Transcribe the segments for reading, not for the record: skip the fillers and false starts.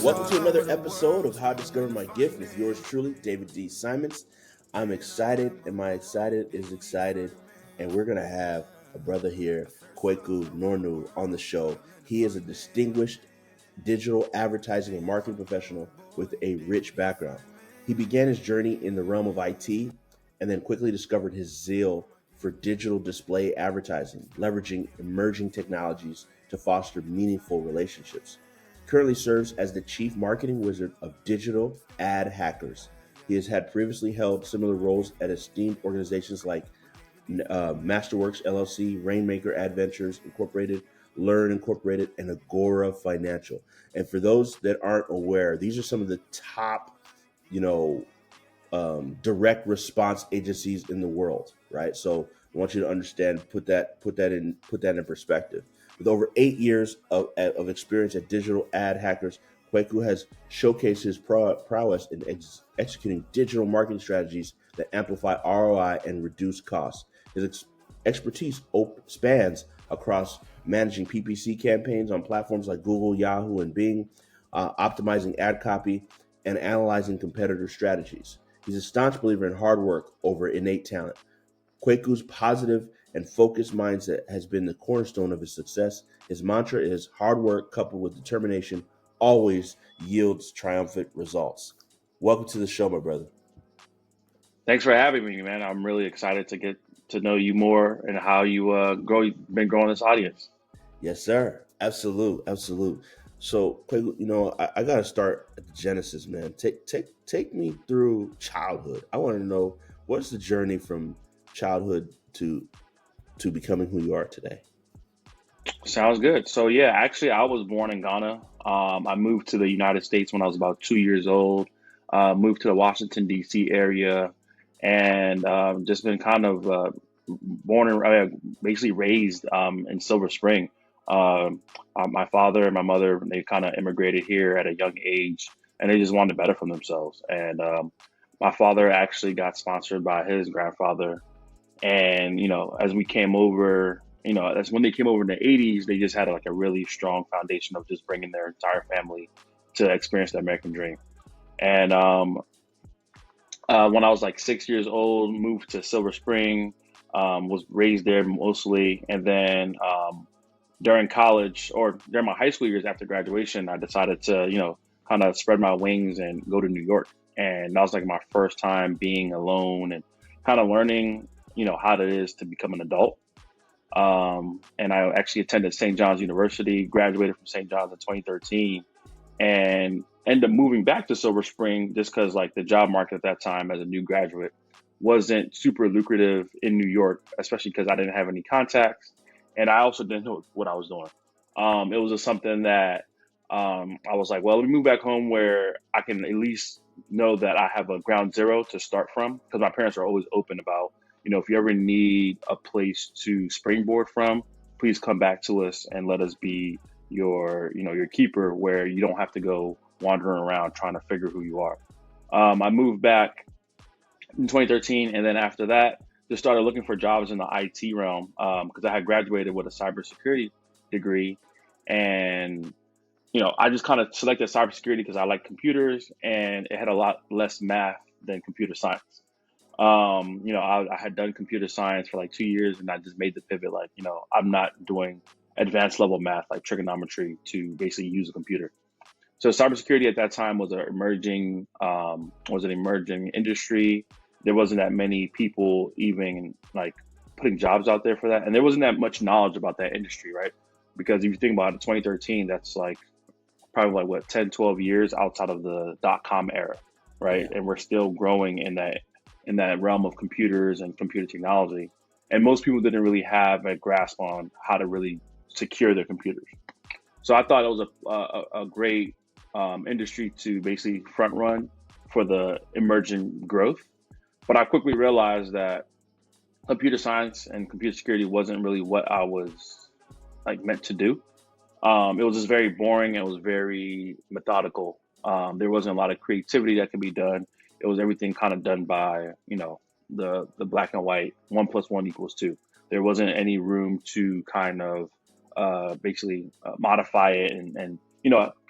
Welcome to another episode of How I Discovered My Gift with yours truly, David D. Simons. I'm excited, and my excited is excited, and we're going to have a brother here, Kwaku Nornoo, on the show. He is a distinguished digital advertising and marketing professional with a rich background. He began his journey in the realm of IT and then quickly discovered his zeal for digital display advertising, leveraging emerging technologies to foster meaningful relationships. Currently serves as the chief marketing wizard of Digital Ad Hackers. He has had previously held similar roles at esteemed organizations like Masterworks LLC, Rainmaker Adventures Incorporated, Learn Incorporated, and Agora Financial. And for those that aren't aware, these are some of the top, direct response agencies in the world, right? So I want you to understand, put that in perspective. With over 8 years of experience at Digital Ad Hackers, Kweku has showcased his prowess in executing digital marketing strategies that amplify ROI and reduce costs. His expertise spans across managing PPC campaigns on platforms like Google, Yahoo, and Bing, optimizing ad copy, and analyzing competitor strategies. He's a staunch believer in hard work over innate talent. Kweku's positive and focused mindset has been the cornerstone of his success. His mantra is hard work coupled with determination always yields triumphant results. Welcome to the show, my brother. Thanks for having me, man. I'm really excited to get to know you more and how you been growing this audience. Yes, sir. Absolute. So, Kweku, I got to start at the genesis, man. Take me through childhood. I want to know, what's the journey from childhood to becoming who you are today? Sounds good. So yeah, actually, I was born in Ghana. I moved to the United States when I was about 2 years old. Moved to the Washington D.C. area, and just been kind of basically raised in Silver Spring. My father and my mother, they kind of immigrated here at a young age, and they just wanted better for themselves. And my father actually got sponsored by his grandfather, and as we came over, that's when they came over in the 80s. They just had like a really strong foundation of just bringing their entire family to experience the American dream. And when I was like 6 years old, moved to Silver Spring, was raised there mostly. And then during college, or during my high school years after graduation, I decided to, kind of spread my wings and go to New York. And that was like my first time being alone and kind of learning, how it is to become an adult. And I actually attended St. John's University, graduated from St. John's in 2013, and ended up moving back to Silver Spring just because like the job market at that time as a new graduate wasn't super lucrative in New York, especially because I didn't have any contacts and I also didn't know what I was doing. It was just something that I was like, well, let me move back home where I can at least know that I have a ground zero to start from, because my parents are always open about, if you ever need a place to springboard from, please come back to us and let us be your keeper, where you don't have to go wandering around trying to figure who you are. I moved back in 2013, and then after that, just started looking for jobs in the IT realm because I had graduated with a cybersecurity degree, and I just kind of selected cybersecurity because I like computers, and it had a lot less math than computer science. I had done computer science for like 2 years, and I just made the pivot. Like, I'm not doing advanced level math like trigonometry to basically use a computer. So cybersecurity at that time was an emerging industry. There wasn't that many people even like putting jobs out there for that, and there wasn't that much knowledge about that industry, right? Because if you think about it, 2013, that's like probably like what 10, 12 years outside of the dot-com era, right? Yeah. And we're still growing in that realm of computers and computer technology. And most people didn't really have a grasp on how to really secure their computers. So I thought it was a great industry to basically front run for the emerging growth. But I quickly realized that computer science and computer security wasn't really what I was like meant to do. It was just very boring. It was very methodical. There wasn't a lot of creativity that could be done. It was everything kind of done by, the black and white, 1 + 1 = 2. There wasn't any room to kind of basically modify it and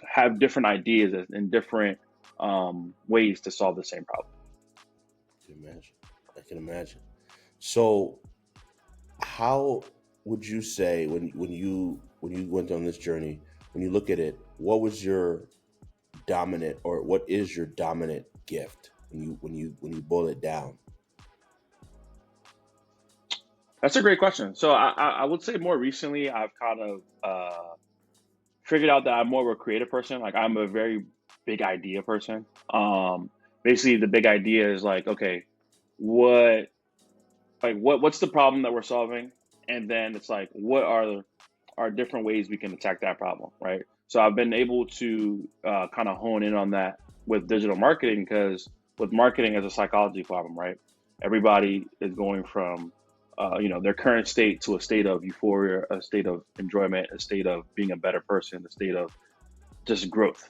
have different ideas and different ways to solve the same problem. I can imagine. I can imagine. So, how would you say when you went on this journey, when you look at it, what was your dominant, or what is your dominant gift when you boil it down? That's a great question. So I would say more recently I've kind of figured out that I'm more of a creative person. Like I'm a very big idea person. Basically the big idea is like, okay, what what's the problem that we're solving? And then it's like, what are different ways we can attack that problem, right? So I've been able to kind of hone in on that with digital marketing because with marketing as a psychology problem, right? Everybody is going from their current state to a state of euphoria, a state of enjoyment, a state of being a better person, a state of just growth,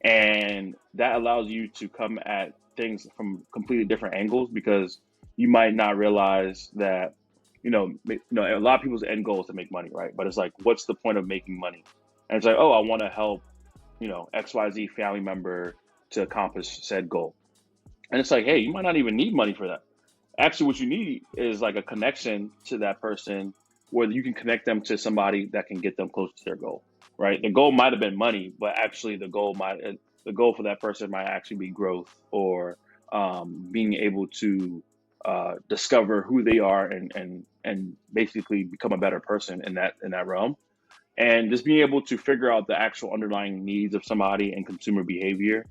and that allows you to come at things from completely different angles because you might not realize that a lot of people's end goal is to make money, right? But it's like, what's the point of making money? And it's like, oh, I want to help XYZ family member to accomplish said goal. And it's like, hey, you might not even need money for that. Actually, what you need is like a connection to that person where you can connect them to somebody that can get them close to their goal, right? The goal might have been money, but actually the goal for that person might actually be growth or being able to discover who they are and basically become a better person in that realm. And just being able to figure out the actual underlying needs of somebody and consumer behavior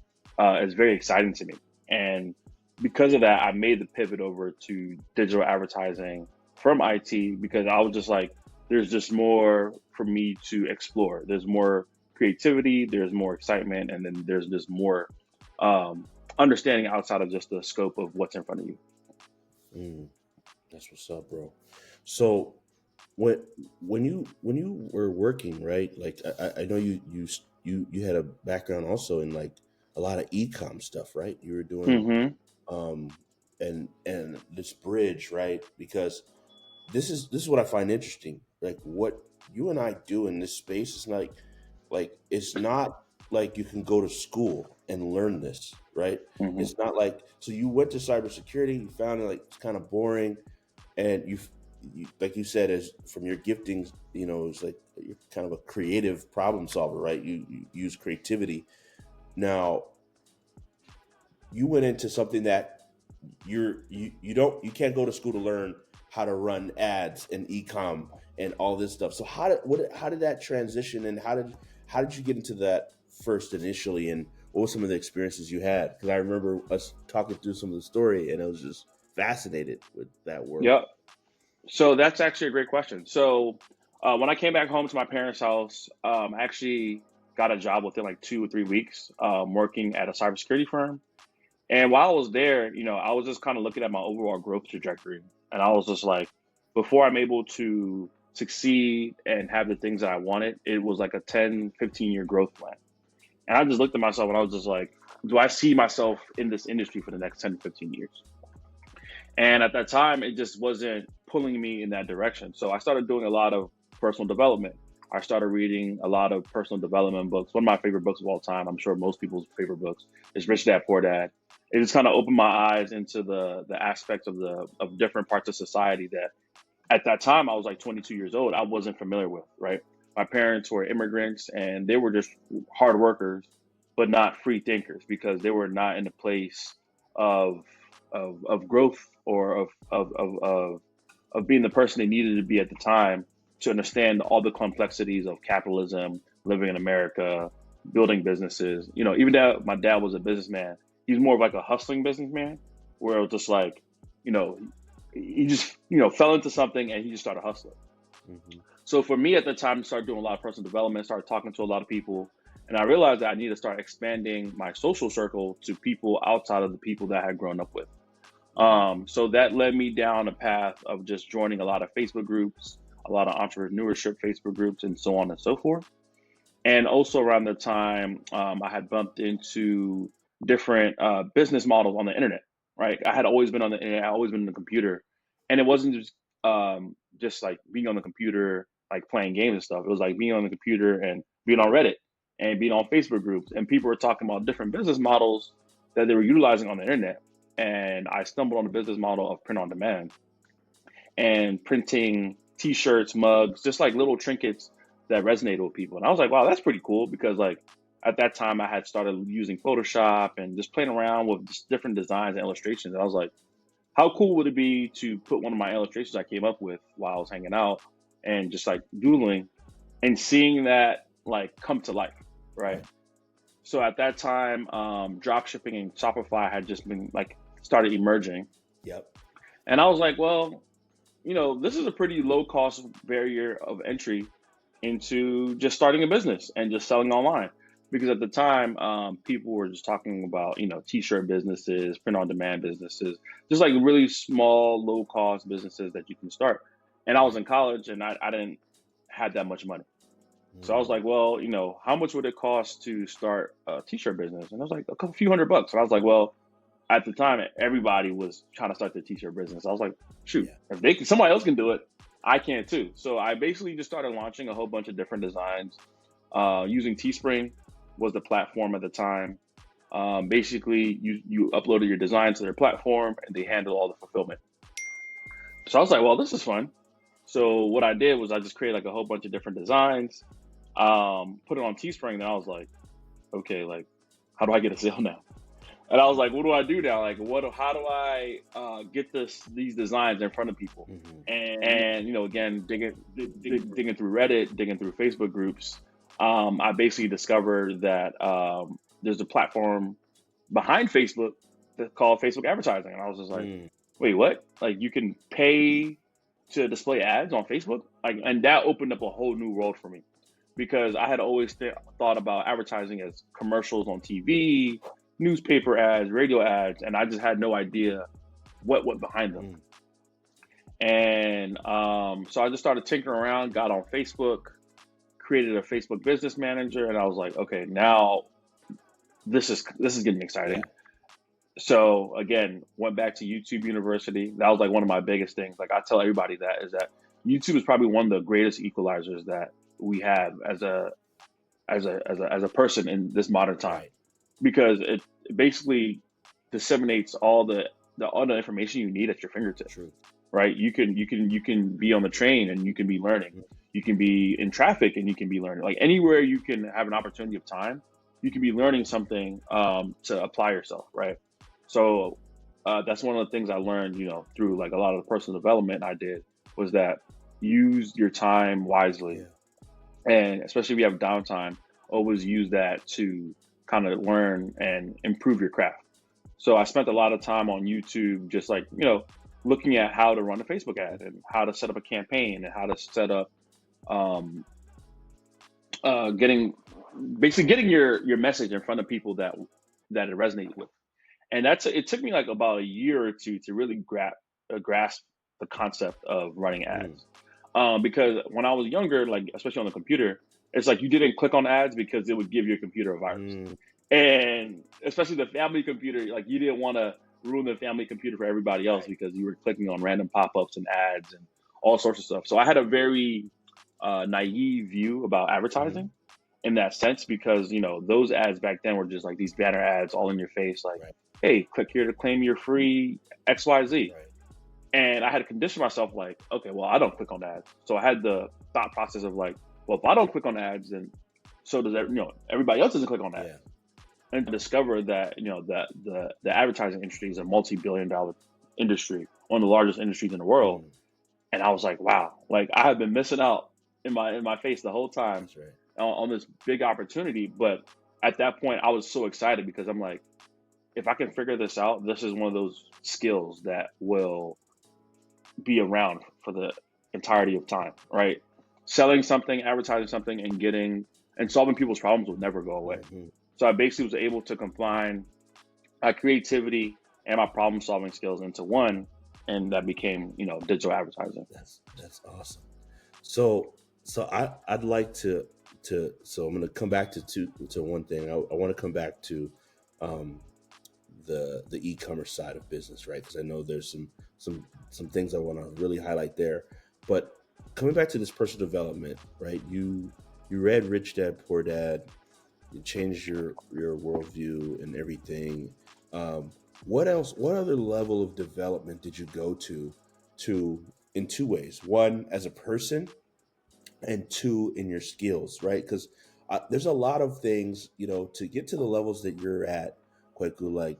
is very exciting to me. And because of that, I made the pivot over to digital advertising from IT because I was just like, there's just more for me to explore. There's more creativity, there's more excitement, and then there's just more understanding outside of just the scope of what's in front of you. Mm, that's what's up, bro. So, when you were working, right? Like I know you had a background also in like a lot of e-com stuff, right? You were doing Hmm. um and this bridge, right? Because this is what I find interesting. Like what you and I do in this space is like it's not like you can go to school and learn this, right? Hmm. It's not like, so you went to cybersecurity, you found it like it's kind of boring, and you like you said, as from your giftings, it's like you're kind of a creative problem solver, right? You use creativity. Now you went into something that you can't go to school to learn how to run ads and ecom and all this stuff. So how did that transition, and how did you get into that first initially, and what were some of the experiences you had? Because I remember us talking through some of the story, and I was just fascinated with that world. Yep. So that's actually a great question. So when I came back home to my parents' house, I actually got a job within like 2 or 3 weeks, working at a cybersecurity firm. And while I was there, I was just kind of looking at my overall growth trajectory, and I was just like, before I'm able to succeed and have the things that I wanted, it was like a 10, 15-year growth plan. And I just looked at myself and I was just like, do I see myself in this industry for the next 10 to 15 years? And at that time, it just wasn't pulling me in that direction. So I started doing a lot of personal development. I started reading a lot of personal development books. One of my favorite books of all time, I'm sure most people's favorite books, is Rich Dad Poor Dad. It just kind of opened my eyes into the aspects of different parts of society that at that time I was like 22 years old. I wasn't familiar with, right? My parents were immigrants and they were just hard workers, but not free thinkers because they were not in a place of of growth or of being the person they needed to be at the time to understand all the complexities of capitalism, living in America, building businesses. Even though my dad was a businessman, he's more of like a hustling businessman, where it was just like, you know, he just fell into something and he just started hustling. Hmm. So for me at the time, I started doing a lot of personal development, started talking to a lot of people, and I realized that I need to start expanding my social circle to people outside of the people that I had grown up with. Hmm. So that led me down a path of just joining a lot of Facebook groups, a lot of entrepreneurship Facebook groups, and so on and so forth. And also around the time, I had bumped into different business models on the internet. Right, I had always been on the internet, I always been on the computer, and it wasn't just like being on the computer. like playing games and stuff. It was like being on the computer and being on Reddit and being on Facebook groups, and people were talking about different business models that they were utilizing on the internet. And I stumbled on the business model of print on demand and printing T-shirts, mugs, just like little trinkets that resonated with people. And I was like, wow, that's pretty cool, because like at that time I had started using Photoshop and just playing around with just different designs and illustrations. And I was like, how cool would it be to put one of my illustrations I came up with while I was hanging out and just like doodling and seeing that like come to life, right? So at that time, drop shipping and Shopify had just been like started emerging. Yep. And I was like, well, this is a pretty low cost barrier of entry into just starting a business and just selling online. Because at the time, people were just talking about, t-shirt businesses, print on demand businesses, just like really small, low cost businesses that you can start. And I was in college and I didn't have that much money. So I was like, well, how much would it cost to start a t-shirt business? And I was like, a few $100. And I was like, well, at the time, everybody was trying to start their t-shirt business. I was like, shoot, if somebody else can do it, I can too. So I basically just started launching a whole bunch of different designs. Using Teespring was the platform at the time. Basically, you uploaded your designs to their platform and they handle all the fulfillment. So I was like, well, this is fun. So what I did was I just created like a whole bunch of different designs, put it on Teespring. And I was like, okay, like, how do I get a sale now? And I was like, what do I do now? Like, how do I get these designs in front of people? And again, digging through Reddit, digging through Facebook groups, I basically discovered that there's a platform behind Facebook that's called Facebook advertising. And I was just like, wait, what? Like, you can pay to display ads on Facebook? Like, and that opened up a whole new world for me, because I had always thought about advertising as commercials on TV, newspaper ads, radio ads, and I just had no idea what went behind them. And so I just started tinkering around, got on Facebook, created a Facebook business manager, and I was like, okay, now this is getting exciting. So again, went back to YouTube University. That was like one of my biggest things. Like, I tell everybody that is that YouTube is probably one of the greatest equalizers that we have as a person in this modern time, because it basically disseminates all the information you need at your fingertips. Right? You can be on the train and you can be learning. You can be in traffic and you can be learning. Like, anywhere you can have an opportunity of time, you can be learning something to apply yourself, right? So that's one of the things I learned, through like a lot of the personal development I did, was that use your time wisely. And especially if you have downtime, always use that to kind of learn and improve your craft. So I spent a lot of time on YouTube, just like, looking at how to run a Facebook ad and how to set up a campaign and how to set up getting your message in front of people that it resonates with. And it took me like about a year or two to really grasp the concept of running ads. Because when I was younger, like especially on the computer, it's like you didn't click on ads because it would give your computer a virus. And especially the family computer, like you didn't want to ruin the family computer for everybody else because you were clicking on random pop-ups and ads and all sorts of stuff. So I had a very naive view about advertising in that sense, because those ads back then were just like these banner ads all in your face, like, hey, click here to claim your free XYZ. And I had to condition myself like, okay, well, I don't click on ads. So I had the thought process of like, well, if I don't click on ads, then so does everybody else doesn't click on ads. And to discover that that the advertising industry is a multi-billion-dollar industry, one of the largest industries in the world. And I was like, wow, like I have been missing out in my face the whole time on this big opportunity. But at that point, I was so excited because I'm like, if I can figure this out, this is one of those skills that will be around for the entirety of time, right? Selling something, advertising something, and solving people's problems will never go away. So I basically was able to combine my creativity and my problem solving skills into one, and that became digital advertising. That's awesome. So I'd like to so I'm going to come back to one thing. I want to come back to the e-commerce side of business, right? Because I know there's some things I want to really highlight there. But coming back to this personal development, right? You read Rich Dad Poor Dad. It changed your worldview and everything. Um, what else? What other level of development did you go to in two ways? One, as a person, and two, in your skills, right? Because there's a lot of things, to get to the levels that you're at, Kweku, like,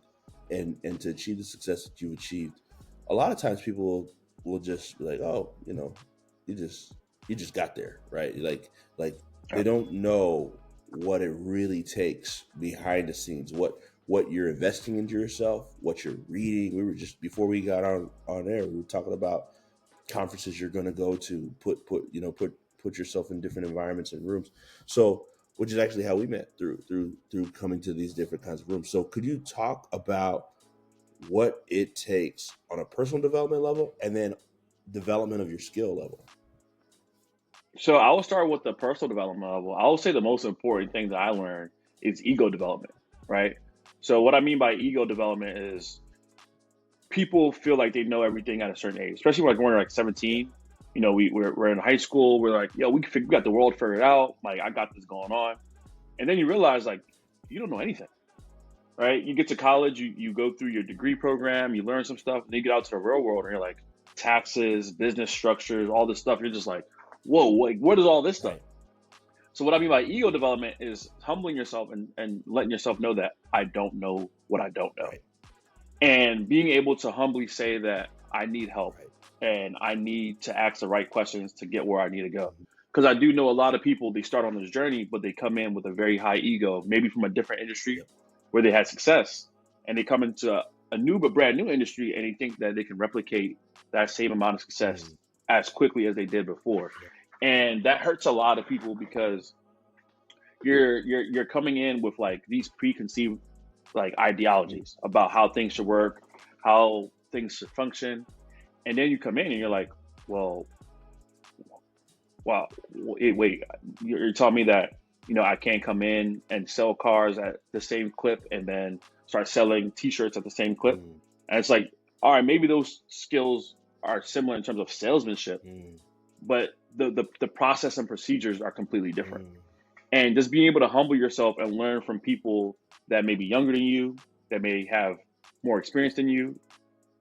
and to achieve the success that you've achieved. A lot of times, people will just be like, oh, you just you just got there, right? Like they don't know what it really takes behind the scenes, what you're investing into yourself, what you're reading. We were just, before we got on air, we were talking about conferences you're going to go to, put yourself in different environments and rooms. So, which is actually how we met, through coming to these different kinds of rooms. So could you talk about what it takes on a personal development level, and then development of your skill level? So I will start with the personal development level. I will say the most important thing that I learned is ego development, right? So what I mean by ego development is people feel like they know everything at a certain age, especially like when we're like Yeah. 17. We're in high school. We're like, yo, we got the world figured out. Like, I got this going on. And then you realize, like, you don't know anything, right? You get to college, you go through your degree program, you learn some stuff, and then you get out to the real world, and you're like, taxes, business structures, all this stuff. You're just like, whoa, like, what is all this stuff? Right. So what I mean by ego development is humbling yourself and letting yourself know that I don't know what I don't know. Right. And being able to humbly say that I need help Right. and I need to ask the right questions to get where I need to go. Mhm. Because I do know a lot of people, they start on this journey, but they come in with a very high ego, maybe from a different industry Yep. where they had success, and they come into a new but brand new industry, and they think that they can replicate that same amount of success Mm. as quickly as they did before. Yep. And that hurts a lot of people because you're coming in with like these preconceived like Mm. ideologies about how things should work, how things should function, and then you come in and you're like, well, wow, wait, you're telling me that I can't come in and sell cars at the same clip and then start selling T-shirts at the same clip, Mm. and it's like, all right, maybe those skills are similar in terms of salesmanship, Mm. but the process and procedures are completely different. Mm. And just being able to humble yourself and learn from people that may be younger than you, that may have more experience than you,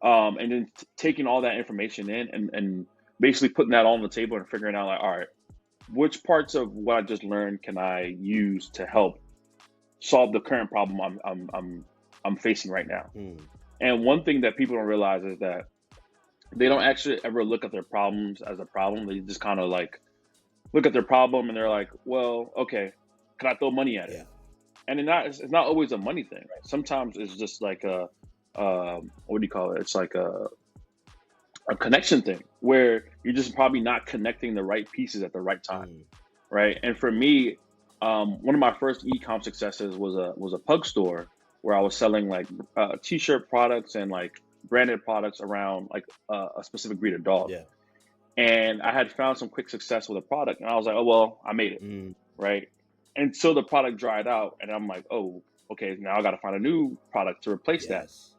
and then taking all that information in and basically putting that all on the table and figuring out like, all right, which parts of what I just learned can I use to help solve the current problem I'm facing right now. Mm. And one thing that people don't realize is that they don't actually ever look at their problems as a problem. They just kind of like look at their problem and they're like, well, okay, can I throw money at it? Yeah. And it's not always a money thing, right? Sometimes it's just like what do you call it? It's like a connection thing where you're just probably not connecting the right pieces at the right time, Mm. right? And for me, one of my first e-com successes was a pug store where I was selling like t-shirt products and like branded products around like a specific breed of dog. Yeah. And I had found some quick success with a product, and I was like, oh well, I made it, Mm. right? And so the product dried out, and I'm like, oh, okay, now I got to find a new product to replace that. Yes.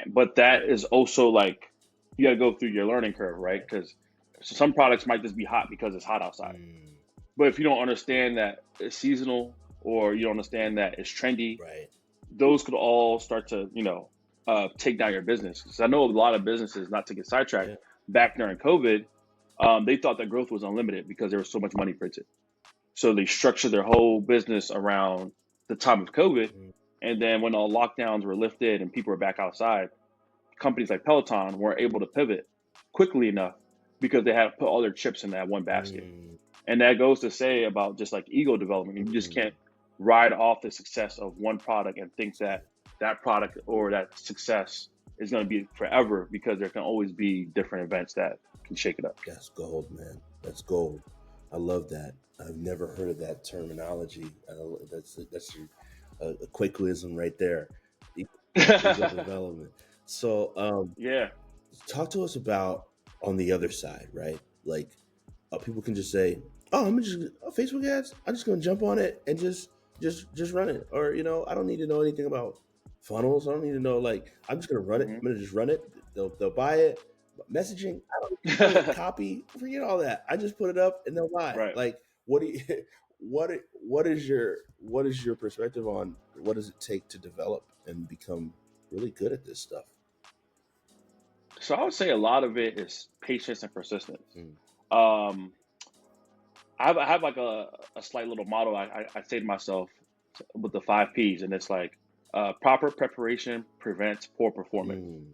But that is also like you got to go through your learning curve, right? Right. Because some products might just be hot because it's hot outside. Mm. But if you don't understand that it's seasonal or you don't understand that it's trendy, Right. those could all start to, take down your business. Because I know a lot of businesses, not to get sidetracked, Yeah. back during COVID, they thought that growth was unlimited because there was so much money printed. So they structured their whole business around the time of COVID. Mm. And then when all lockdowns were lifted and people were back outside, companies like Peloton weren't able to pivot quickly enough because they had to put all their chips in that one basket. Mm. And that goes to say about just like ego development. You just Mm. can't ride off the success of one product and think that that product or that success is going to be forever, because there can always be different events that can shake it up. That's gold, man. That's gold. I love that. I've never heard of that terminology. That's a Quakeism right there. Ego development. So, Yeah. talk to us about on the other side, right? Like, people can just say, "Oh, I'm just Facebook ads. I'm just going to jump on it and just run it," or I don't need to know anything about funnels. I don't need to know, like, I'm just going to run it. Hmm. I'm going to just run it. They'll buy it. Messaging, I don't copy, forget all that. I just put it up and they'll buy. Right. Like, what do you, what is your perspective on what does it take to develop and become really good at this stuff? So I would say a lot of it is patience and persistence. Mm. Um, I have like a slight little motto I say to myself with the 5 P's, and it's like proper preparation prevents poor performance. Mm.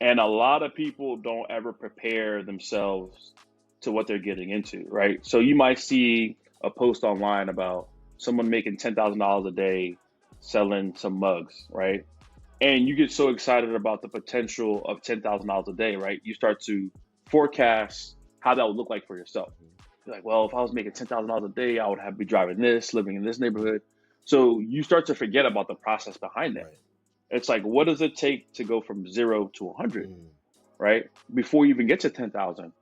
And a lot of people don't ever prepare themselves to what they're getting into, right? So you might see a post online about someone making $10,000 a day selling some mugs, right? And you get so excited about the potential of $10,000 a day, right? You start to forecast how that would look like for yourself. You're like, well, if I was making $10,000 a day, I would have be driving this, living in this neighborhood. So you start to forget about the process behind it. Right. It's like, what does it take to go from 0 to 100, Mm. right? Before you even get to 10,000.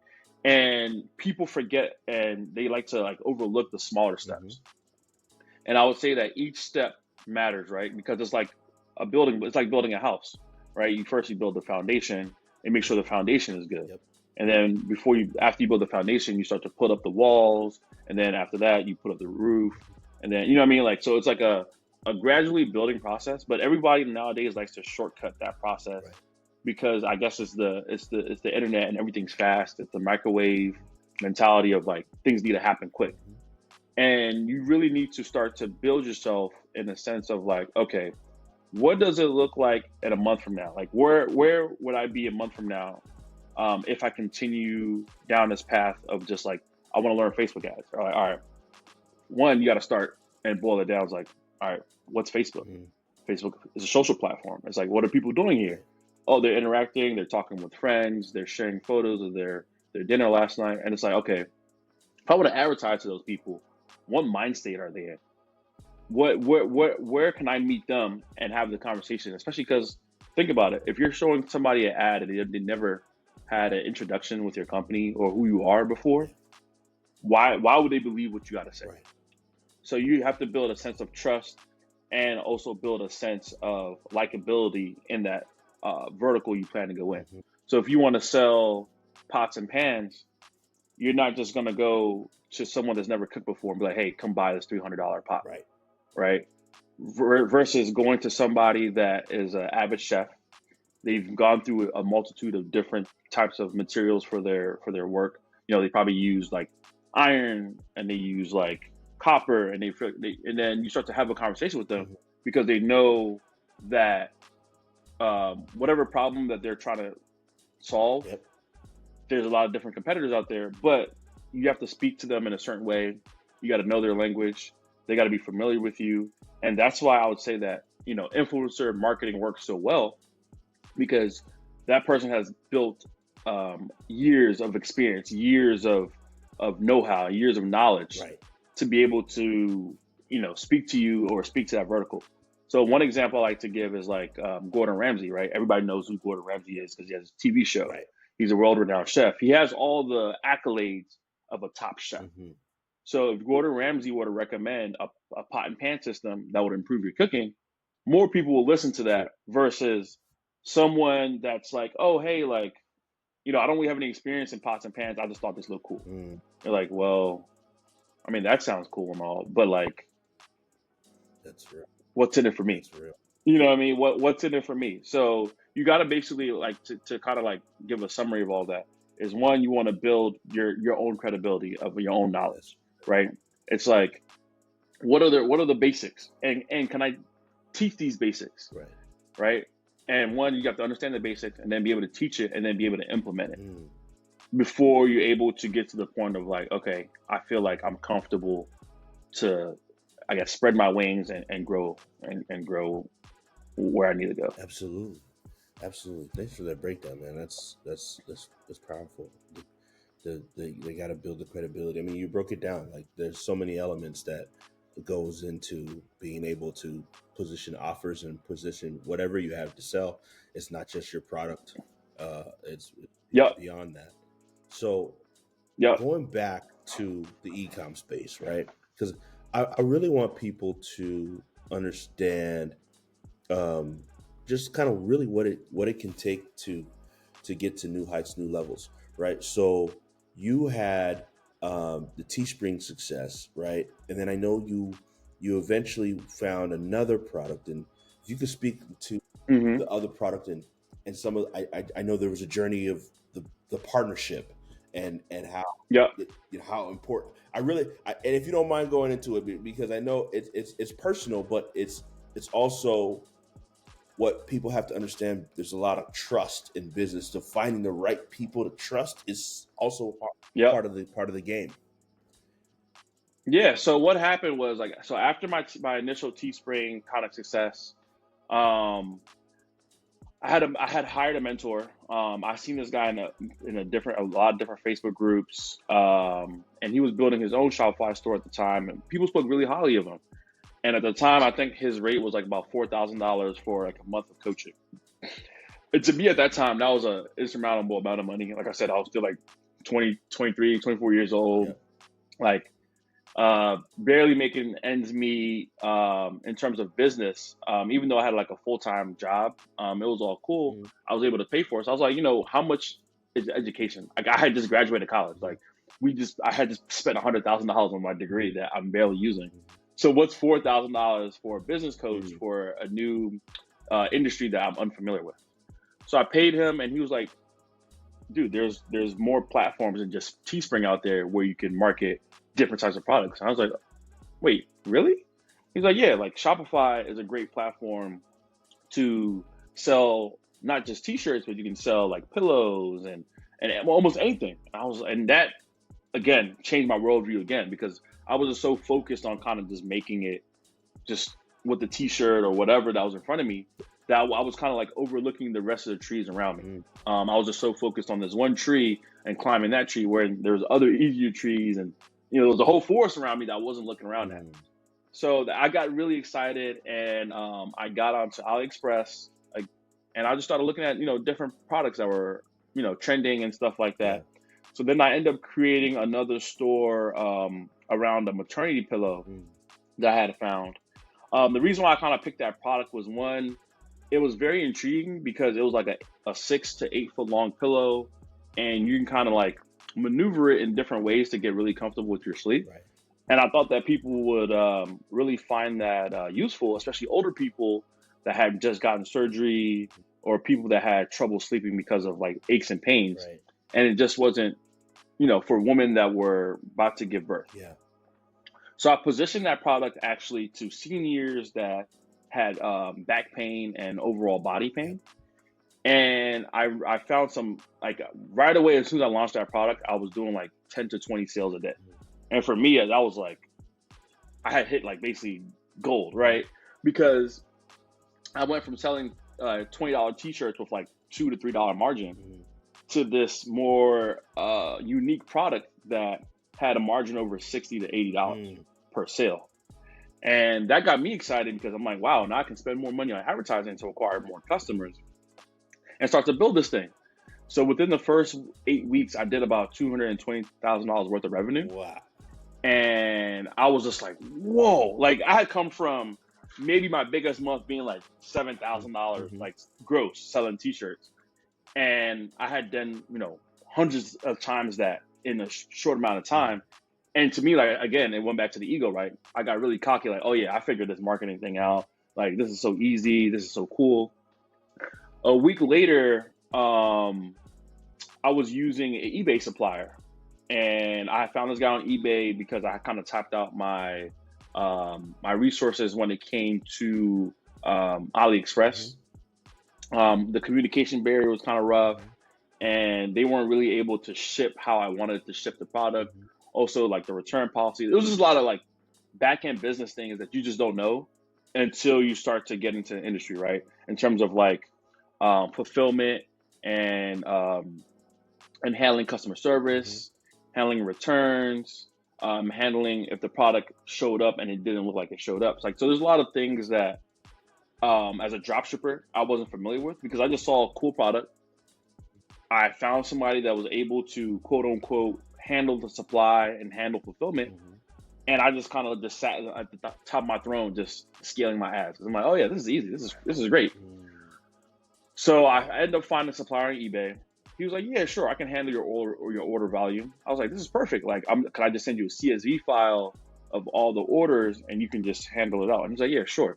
And people forget and they like to like overlook the smaller Mm-hmm. steps. And I would say that each step matters, right? Because it's like a building, it's like building a house, right? You build the foundation and make sure the foundation is good. Yep. And then after you build the foundation, you start to put up the walls. And then after that, you put up the roof. And then, you know what I mean? Like, so it's like a gradually building process, but everybody nowadays likes to shortcut that process Right. because I guess it's the internet and everything's fast. It's the microwave mentality of like things need to happen quick. Mm-hmm. And you really need to start to build yourself in the sense of like, okay, what does it look like in a month from now? Like where would I be a month from now if I continue down this path of just like I want to learn Facebook ads? Or like, all right, one, you got to start and boil it down. It's like, all right, what's Facebook? Mm. Facebook is a social platform. It's like, what are people doing here? Right. Oh, they're interacting, they're talking with friends, they're sharing photos of their dinner last night, and it's like, okay, if I want to advertise to those people, what mind state are they in? Where can I meet them and have the conversation? Especially because think about it, if you're showing somebody an ad and they never had an introduction with your company or who you are before, Yeah. why would they believe what you got to say? Right. So you have to build a sense of trust and also build a sense of likability in that vertical you plan to go in. Mm-hmm. So if you want to sell pots and pans, you're not just going to go to someone that's never cooked before and be like, hey, come buy this $300 pot, Right. right? Versus going to somebody that is an avid chef. They've gone through a multitude of different types of materials for their work. You know, they probably use like iron and they use like copper, and and then you start to have a conversation with them Mm-hmm. because they know that whatever problem that they're trying to solve, Yep. there's a lot of different competitors out there, but you have to speak to them in a certain way. You got to know their language. They got to be familiar with you. And that's why I would say that, influencer marketing works so well because that person has built years of experience, years of know-how, years of knowledge Right. to be able to, speak to you or speak to that vertical. So one example I like to give is like Gordon Ramsay, right? Everybody knows who Gordon Ramsay is because he has a TV show. Right. He's a world-renowned chef. He has all the accolades of a top chef. Mm-hmm. So if Gordon Ramsay were to recommend a pot and pan system that would improve your cooking, more people will listen to True. that versus someone that's like, oh, hey, like, I don't really have any experience in pots and pans. I just thought this looked cool. Mm. They're like, well, I mean, that sounds cool and all, but like, That's real. what's in it for me? That's real. You know what I mean? What's in it for me? So you got to basically like to kind of like give a summary of all that is one, you want to build your own credibility of your own That's knowledge, right? It's like, what are the basics? And can I teach these basics, right. right? And one, you have to understand the basics and then be able to teach it and then be able to implement it Mm. before you're able to get to the point of like, okay, I feel like I'm comfortable to, I guess, spread my wings and grow and grow where I need to go. Absolutely. Absolutely. Thanks for that breakdown, man. That's powerful. They got to build the credibility. I mean, you broke it down. Like, there's so many elements that goes into being able to position offers and position whatever you have to sell. It's not just your product. It's Yep. beyond that. So Yep. going back to the e-com space, right? Because I really want people to understand just kind of really what it can take to to get to new heights, new levels, right? So you had the Teespring success, right? And then I know you eventually found another product, and if you could speak to Hmm. the other product and some of I know there was a journey of the partnership and how Yep. how important and if you don't mind going into it because I know it's personal, but it's also what people have to understand. There's a lot of trust in business, so finding the right people to trust is also Yep. part of the game. Yeah. So what happened was like, so after my initial Teespring kind of success, um, I had hired a mentor. I seen this guy in a lot of different Facebook groups, and he was building his own Shopify store at the time, and people spoke really highly of him. And at the time, I think his rate was like about $4,000 for like a month of coaching. And to me at that time, that was a insurmountable amount of money. Like I said, I was still like 20, 23, 24 years Yeah. old, like barely making ends meet in terms of business. Even though I had like a full-time job, it was all cool. Mhm. I was able to pay for it. So I was like, how much is education? Like I had just graduated college. Mhm. Like I had just spent $100,000 on my degree that I'm barely using. Mhm. So what's $4,000 for a business coach Mhm. for a new industry that I'm unfamiliar with? So I paid him, and he was like, "Dude, there's more platforms than just Teespring out there where you can market different types of products." And I was like, "Wait, really?" He's like, "Yeah, like Shopify is a great platform to sell not just T-shirts, but you can sell like pillows and almost anything." And that again changed my worldview again because I was just so focused on kind of just making it just with the T-shirt or whatever that was in front of me that I was kind of like overlooking the rest of the trees around me. Mhm. I was just so focused on this one tree and climbing that tree where there was other easier trees, and there was a whole forest around me that I wasn't looking around at. Mhm. So I got really excited, and I got onto AliExpress, like, and I just started looking at different products that were trending and stuff like Yeah. that. So then I ended up creating another store around a maternity pillow Mhm. that I had found. The reason why I kind of picked that product was one, it was very intriguing because it was like a 6 to 8 foot long pillow, and you can kind of like maneuver it in different ways to get really comfortable with your sleep. Right. And I thought that people would really find that useful, especially older people that had just gotten surgery or people that had trouble sleeping because of like aches and pains. Right. And it just wasn't, for women that were about to give birth. Yeah. So I positioned that product actually to seniors that had back pain and overall body Yep. pain. And I found some like right away as soon as I launched that product, I was doing like 10 to 20 sales a day. Mhm. And for me, that was like I had hit like basically gold, Mhm. right? Because I went from selling $20 t-shirts with like $2 to $3 margin Mhm. to this more unique product that had a margin over $60 to $80 Mhm. per sale. And that got me excited because I'm like, wow, now I can spend more money on advertising to acquire more customers and start to build this thing. So within the first 8 weeks, I did about $220,000 worth of revenue. Wow. And I was just like, whoa. Like I had come from maybe my biggest month being like $7,000 Mhm. like gross selling t-shirts. And I had done, hundreds of times that in a short amount of Mhm. time. And to me, like again, it went back to the ego, right? I got really cocky, like, oh yeah, I figured this marketing thing out. Like this is so easy, this is so cool. A week later, I was using an eBay supplier, and I found this guy on eBay because I kind of tapped out my resources when it came to AliExpress. Mhm. The communication barrier was kind of rough, Mhm. and they weren't really able to ship how I wanted to ship the product. Mhm. Also, like the return policy, it was just a lot of like back end business things that you just don't know until you start to get into the industry, right? In terms of like fulfillment and handling customer Mhm. service, handling returns, handling if the product showed up and it didn't look like it showed up. So there's a lot of things that as a drop shipper I wasn't familiar with because I just saw a cool product. I found somebody that was able to quote unquote handle the supply and handle fulfillment. Mhm. And I just kind of just sat at the top of my throne, just scaling my ass. 'Cause I'm like, oh yeah, this is easy. This is great. Mhm. So I ended up finding a supplier on eBay. He was like, yeah, sure, I can handle your order volume. I was like, this is perfect. Like, can I just send you a CSV file of all the orders and you can just handle it out? And he's like, yeah, sure.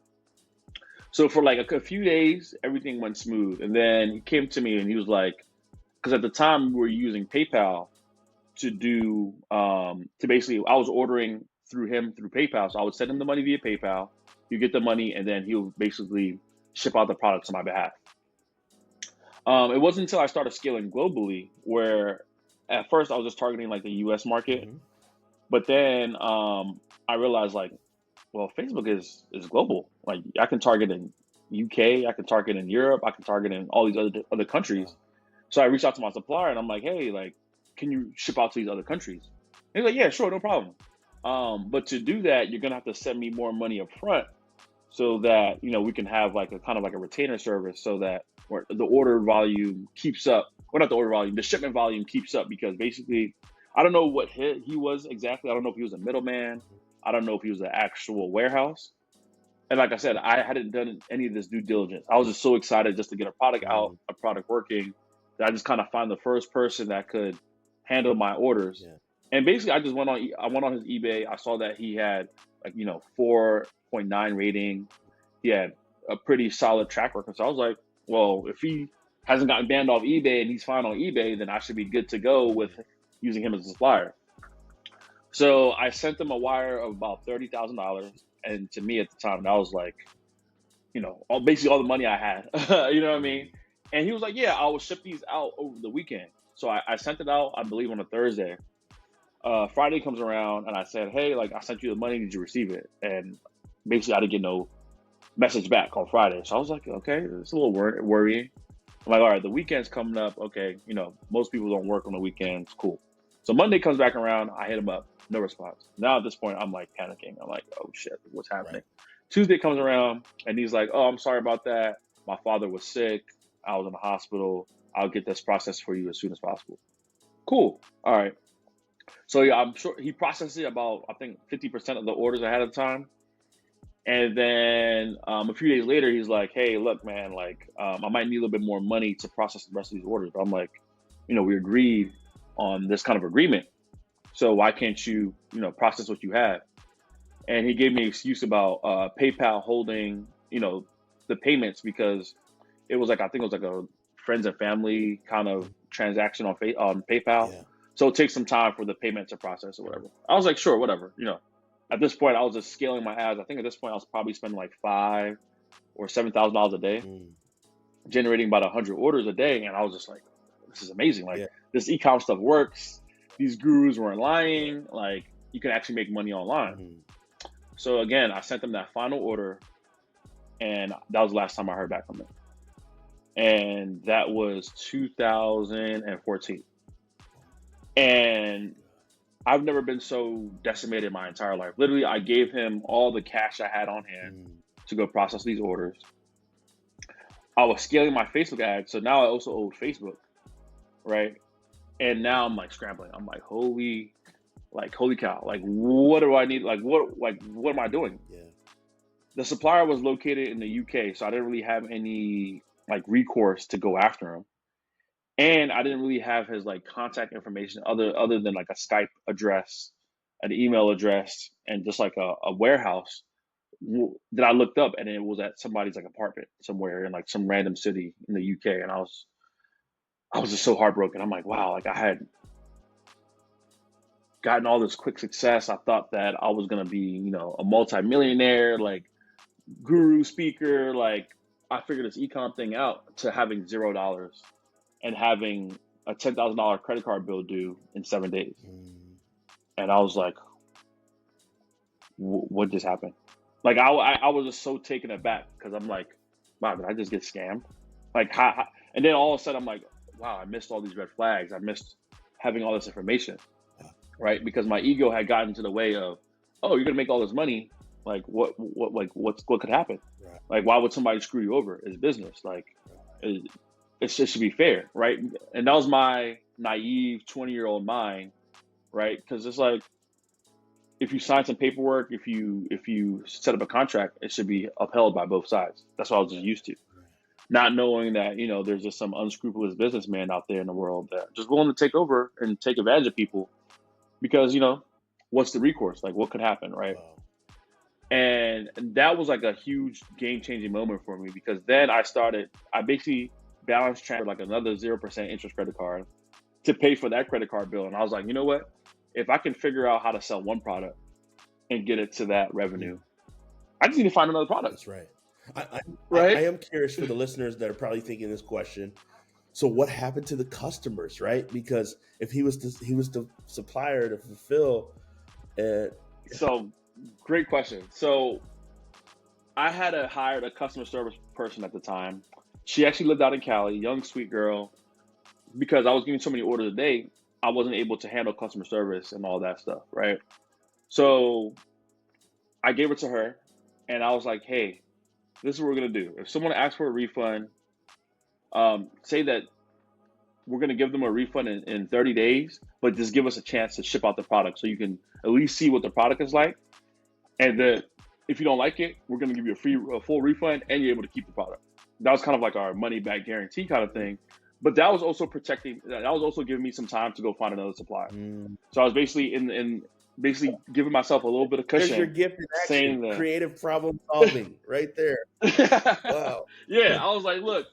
So for like a few days, everything went smooth. And then he came to me and he was like, because at the time we were using PayPal to do, to basically, I was ordering through him through PayPal. So I would send him the money via PayPal. You get the money and then he'll basically ship out the products on my behalf. It wasn't until I started scaling globally where at first I was just targeting like the US market, Mm-hmm. but then I realized like, well, Facebook is global. Like I can target in UK, I can target in Europe, I can target in all these other countries. Wow. So I reached out to my supplier and I'm like, hey, like, can you ship out to these other countries? And he's like, yeah, sure, no problem. But to do that, you're gonna have to send me more money up front so that we can have like a kind of like a retainer service so that where the order volume keeps up. Well, not the order volume, the shipment volume keeps up because basically, I don't know what he was exactly. I don't know if he was a middleman. I don't know if he was an actual warehouse. And like I said, I hadn't done any of this due diligence. I was just so excited just to get a product out, Mm, a product working, that I just kind of find the first person that could handle my orders. yeah. And basically, I went on his eBay. I saw that he had like 4.9 rating. He had a pretty solid track record. So I was like, well, if he hasn't gotten banned off eBay and he's fine on eBay, then I should be good to go with Mm, using him as a supplier. So I sent him a wire of about $30,000, and to me at the time, that was like, basically all the money I had. You know what I mean? mm, And he was like, "Yeah, I will ship these out over the weekend." So I sent it out, I believe, on a Thursday. Friday comes around, and I said, "Hey, like I sent you the money. Did you receive it?" And basically, I didn't get no message back on Friday. So I was like, "Okay, it's a little worrying." I'm like, "All right, the weekend's coming up. Okay, most people don't work on the weekends. Cool." So Monday comes back around. I hit him up. No response. Now at this point, I'm like panicking. I'm like, "Oh shit, what's happening?" right. Tuesday comes around and he's like, "Oh, I'm sorry about that. My father was sick. I was in the hospital. I'll get this processed for you as soon as possible." Cool. All right. So yeah, I'm sure he processed it about I think 50% of the orders I had at the time. And then a few days later, he's like, "Hey, look, man, like I might need a little bit more money to process the rest of these orders." But I'm like, we agreed on this kind of agreement. So why can't you, process what you have? And he gave me an excuse about PayPal holding, the payments because it was like I think it was like a friends and family kind of Mm, transaction on PayPal. yeah. So it takes some time for the payment to process or Mm, whatever. I was like, sure, whatever. At this point, I was just scaling my ads. I think at this point, I was probably spending like $5,000 or $7,000 a day, mm, generating about 100 orders a day, and I was just like, this is amazing. Like yeah. this e-com stuff works. These gurus weren't lying. Like you can actually make money online. Mm, So again, I sent them that final order, and that was the last time I heard back from them. And that was 2014. And I've never been so decimated in my entire life. Literally, I gave him all the cash I had on hand mm, to go process these orders. I was scaling my Facebook ads, so now I also owed Facebook, right? And now I'm like scrambling. I'm like holy cow! Like what do I need? What am I doing? yeah. The supplier was located in the UK, so I didn't really have any like recourse to go after him. And I didn't really have his like contact information other than like a Skype address, an email address, and just like a warehouse that I looked up, and it was at somebody's like apartment somewhere in like some random city in the UK. And I was just so heartbroken. I'm like, wow, like I had gotten all this quick success. I thought that I was gonna be, a multimillionaire, like guru speaker. Like I figured this ecom thing out to having $0 and having a $10,000 credit card bill due in 7 days. Mm, And I was like, what just happened? Like I was just so taken aback because I'm like, wow, did I just get scammed? Like and then all of a sudden I'm like, wow, I missed all these red flags. I missed having all this information, wow. right? Because my ego had gotten to the way of, oh, you're gonna make all this money. Like what could happen? Right. Like why would somebody screw you over? It's business. Like Right. it should be fair, right? And that was my naive 20-year-old mind, right? Because it's like if you sign some paperwork, if you set up a contract, it should be upheld by both sides. That's what I was just used to. Right. not knowing that, you know, there's just some unscrupulous businessman out there in the world that just willing to take over and take advantage of people because, you know, what's the recourse? Like, what could happen, right? Wow. And that was like a huge game changing moment for me because then I basically balance transferred like another 0% interest credit card to pay for that credit card bill. And I was like, you know what? If I can figure out how to sell one product and get it to that revenue, I just need to find another product, That's right. I right? am curious for the listeners that are probably thinking this question. So what happened to the customers, right? Because if he was the supplier to fulfill, uh, So, great question. So, I had hired a customer service person at the time. She actually lived out in Cali, young, sweet girl. Because I was getting so many orders a day, I wasn't able to handle customer service and all that stuff, right? So I gave it to her and I was like, hey, this is what we're going to do. If someone asks for a refund, say that we're going to give them a refund in 30 days, but just give us a chance to ship out the product so you can at least see what the product is like. And then if you don't like it, we're going to give you a full refund and you're able to keep the product. That was kind of like our money back guarantee kind of thing. But that was also that was also giving me some time to go find another supplier. So I was basically basically giving myself a little bit of there's your cushion, gift in action, saying that creative problem solving, right there. Wow. yeah, I was like, look,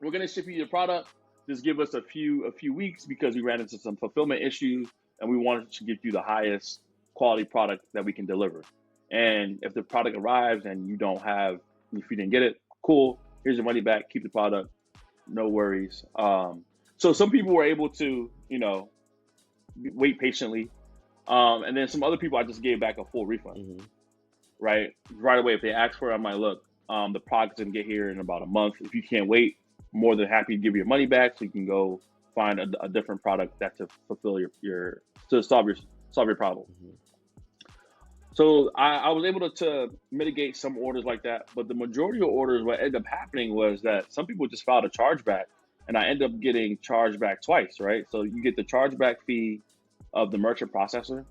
we're gonna ship you your product. Just give us a few weeks because we ran into some fulfillment issues and we wanted to give you the highest quality product that we can deliver. And if the product arrives and if you didn't get it, cool. Here's your money back. Keep the product. No worries. So some people were able to, you know, wait patiently. And then some other people I just gave back a full refund, right away. If they ask for it, I'm like, look, the product's gonna get here in about a month. If you can't wait, more than happy to give you your money back so you can go find a different product that to fulfill your to solve your problem. So I was able to mitigate some orders like that, but the majority of orders, what ended up happening was that some people just filed a chargeback, and I ended up getting charged back twice, right? So you get the chargeback fee of the merchant processor,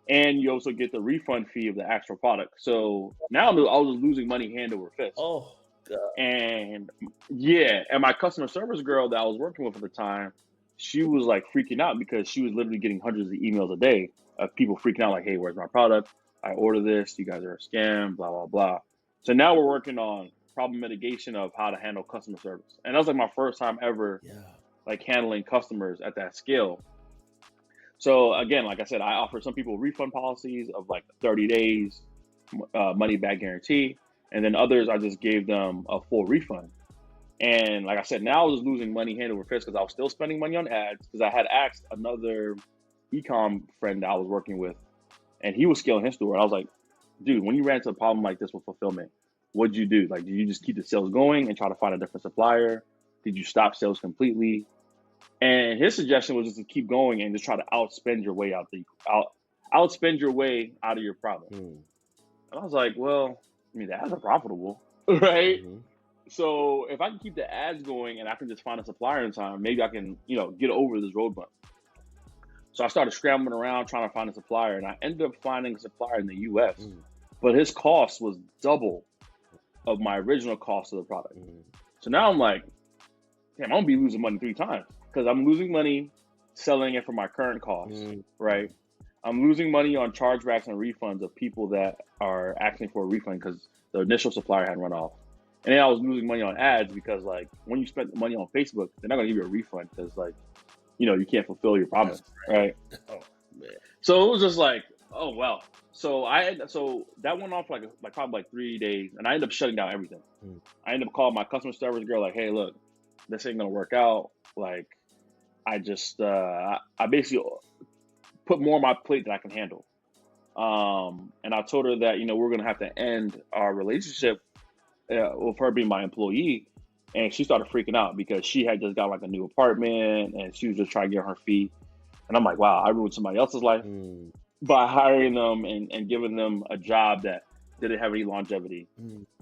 and you also get the refund fee of the actual product. So now I was losing money hand over fist. Oh God. And yeah, and my customer service girl that I was working with at the time, she was like freaking out because she was literally getting hundreds of emails a day of people freaking out like, hey, where's my product? I ordered this, you guys are a scam, blah, blah, blah. So now we're working on problem mitigation of how to handle customer service. And that was like my first time ever like handling customers at that scale. So again, like I said, I offer some people refund policies of like 30 days, money back guarantee. And then others, I just gave them a full refund. And like I said, now I was losing money hand over fist because I was still spending money on ads because I had asked another ecom friend that I was working with, and he was scaling his store. And I was like, dude, when you ran into a problem like this with fulfillment, what'd you do? Like, did you just keep the sales going and try to find a different supplier? Did you stop sales completely? And his suggestion was just to keep going and just try to outspend your way outspend your way out of your problem. And I was like, well, I mean, the ads are profitable, right? So if I can keep the ads going and I can just find a supplier in time, maybe I can, you know, get over this road bump. So I started scrambling around trying to find a supplier, and I ended up finding a supplier in the US, but his cost was double of my original cost of the product. So now I'm like, damn, I'm gonna be losing money 3 times because I'm losing money selling it for my current cost, right? I'm losing money on chargebacks and refunds of people that are asking for a refund because the initial supplier had run off. And then I was losing money on ads because, like, when you spend money on Facebook, they're not going to give you a refund because, like, you know, you can't fulfill your promise, right? Oh man. So it was just like, oh, well. So that went off like probably like 3 days, and I ended up shutting down everything. I ended up calling my customer service girl, like, hey, look, this ain't going to work out. Like, I just, I basically put more on my plate than I can handle. And I told her that, you know, we're going to have to end our relationship with her being my employee. And she started freaking out because she had just got like a new apartment and she was just trying to get on her feet. And I'm like, wow, I ruined somebody else's life by hiring them and giving them a job that didn't have any longevity.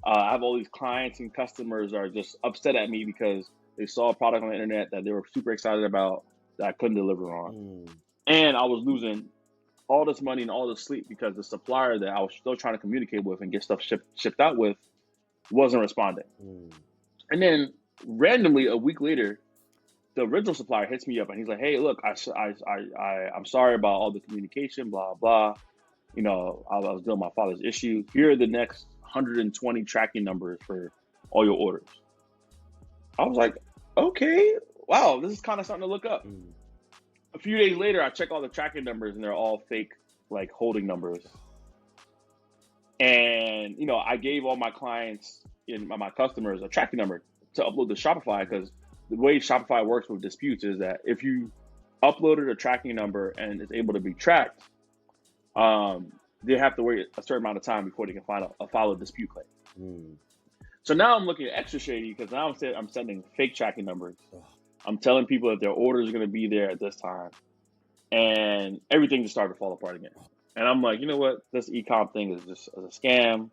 I have all these clients and customers are just upset at me because they saw a product on the internet that they were super excited about that I couldn't deliver on. And I was losing all this money and all this sleep because the supplier that I was still trying to communicate with and get stuff shipped out with wasn't responding. And then randomly a week later, the original supplier hits me up and he's like, "Hey, look, I'm sorry about all the communication, blah blah. You know, I was dealing with my father's issue. Here are the next 120 tracking numbers for all your orders." I was like, "Okay, wow, this is kind of starting to look up." A few days later, I check all the tracking numbers and they're all fake, like holding numbers. And you know, I gave all my clients and my customers a tracking number to upload to Shopify, because the way Shopify works with disputes is that if you uploaded a tracking number and it's able to be tracked, they have to wait a certain amount of time before they can file a dispute claim. So now I'm looking at extra shady, because now I'm sending fake tracking numbers. I'm telling people that their orders are going to be there at this time, and everything just started to fall apart again. And I'm like, you know what? This e-com thing is just a scam.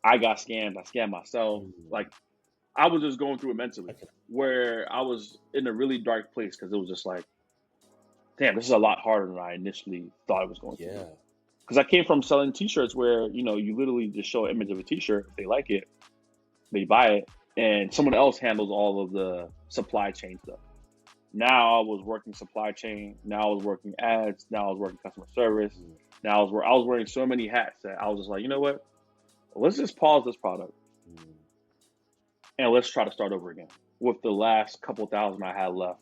I got scammed. I scammed myself. Like, I was just going through it mentally, where I was in a really dark place, because it was just like, damn, this is a lot harder than I initially thought it was going to be. Because I came from selling t-shirts where, you know, you literally just show an image of a t-shirt. If they like it, they buy it, and someone else handles all of the supply chain stuff. Now I was working supply chain. Now I was working ads. Now I was working customer service. Now I was wearing so many hats that I was just like, you know what? Let's just pause this product and let's try to start over again with the last couple thousand I had left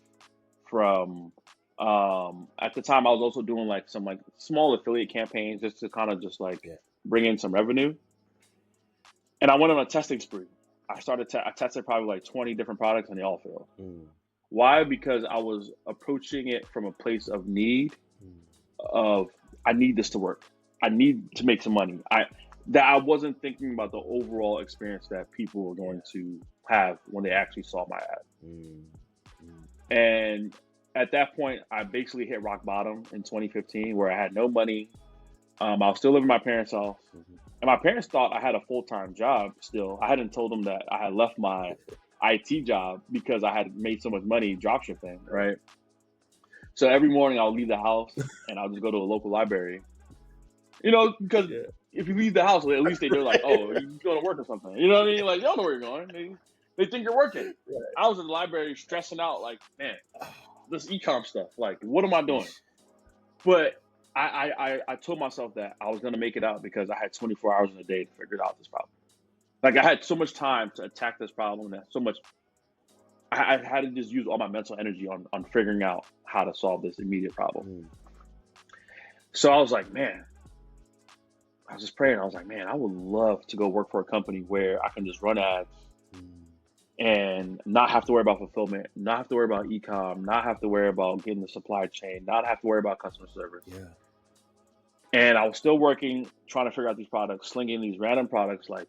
from. At the time, I was also doing like some like small affiliate campaigns just to kind of just like bring in some revenue. And I went on a testing spree. I tested probably like 20 different products, and they all failed. Why? Because I was approaching it from a place of need, of I need this to work. I need to make some money. I wasn't thinking about the overall experience that people were going to have when they actually saw my ad. And at that point, I basically hit rock bottom in 2015, where I had no money. I was still living in my parents' house. And my parents thought I had a full-time job still. I hadn't told them that I had left my IT job because I had made so much money dropshipping, right? So every morning I'll leave the house and I'll just go to a local library. You know, because if you leave the house, at least they're like, "Oh, you're going to work or something." You know what I mean? Like, you don't know where you're going. They think you're working. I was in the library stressing out, like, man, this e-com stuff. Like, what am I doing? But I told myself that I was going to make it out, because I had 24 hours in a day to figure out this problem. Like, I had so much time to attack this problem, and so much. I had to just use all my mental energy on figuring out how to solve this immediate problem. So I was like, man, I was just praying. I was like, man, I would love to go work for a company where I can just run ads and not have to worry about fulfillment, not have to worry about e-com, not have to worry about getting the supply chain, not have to worry about customer service. And I was still working, trying to figure out these products, slinging these random products like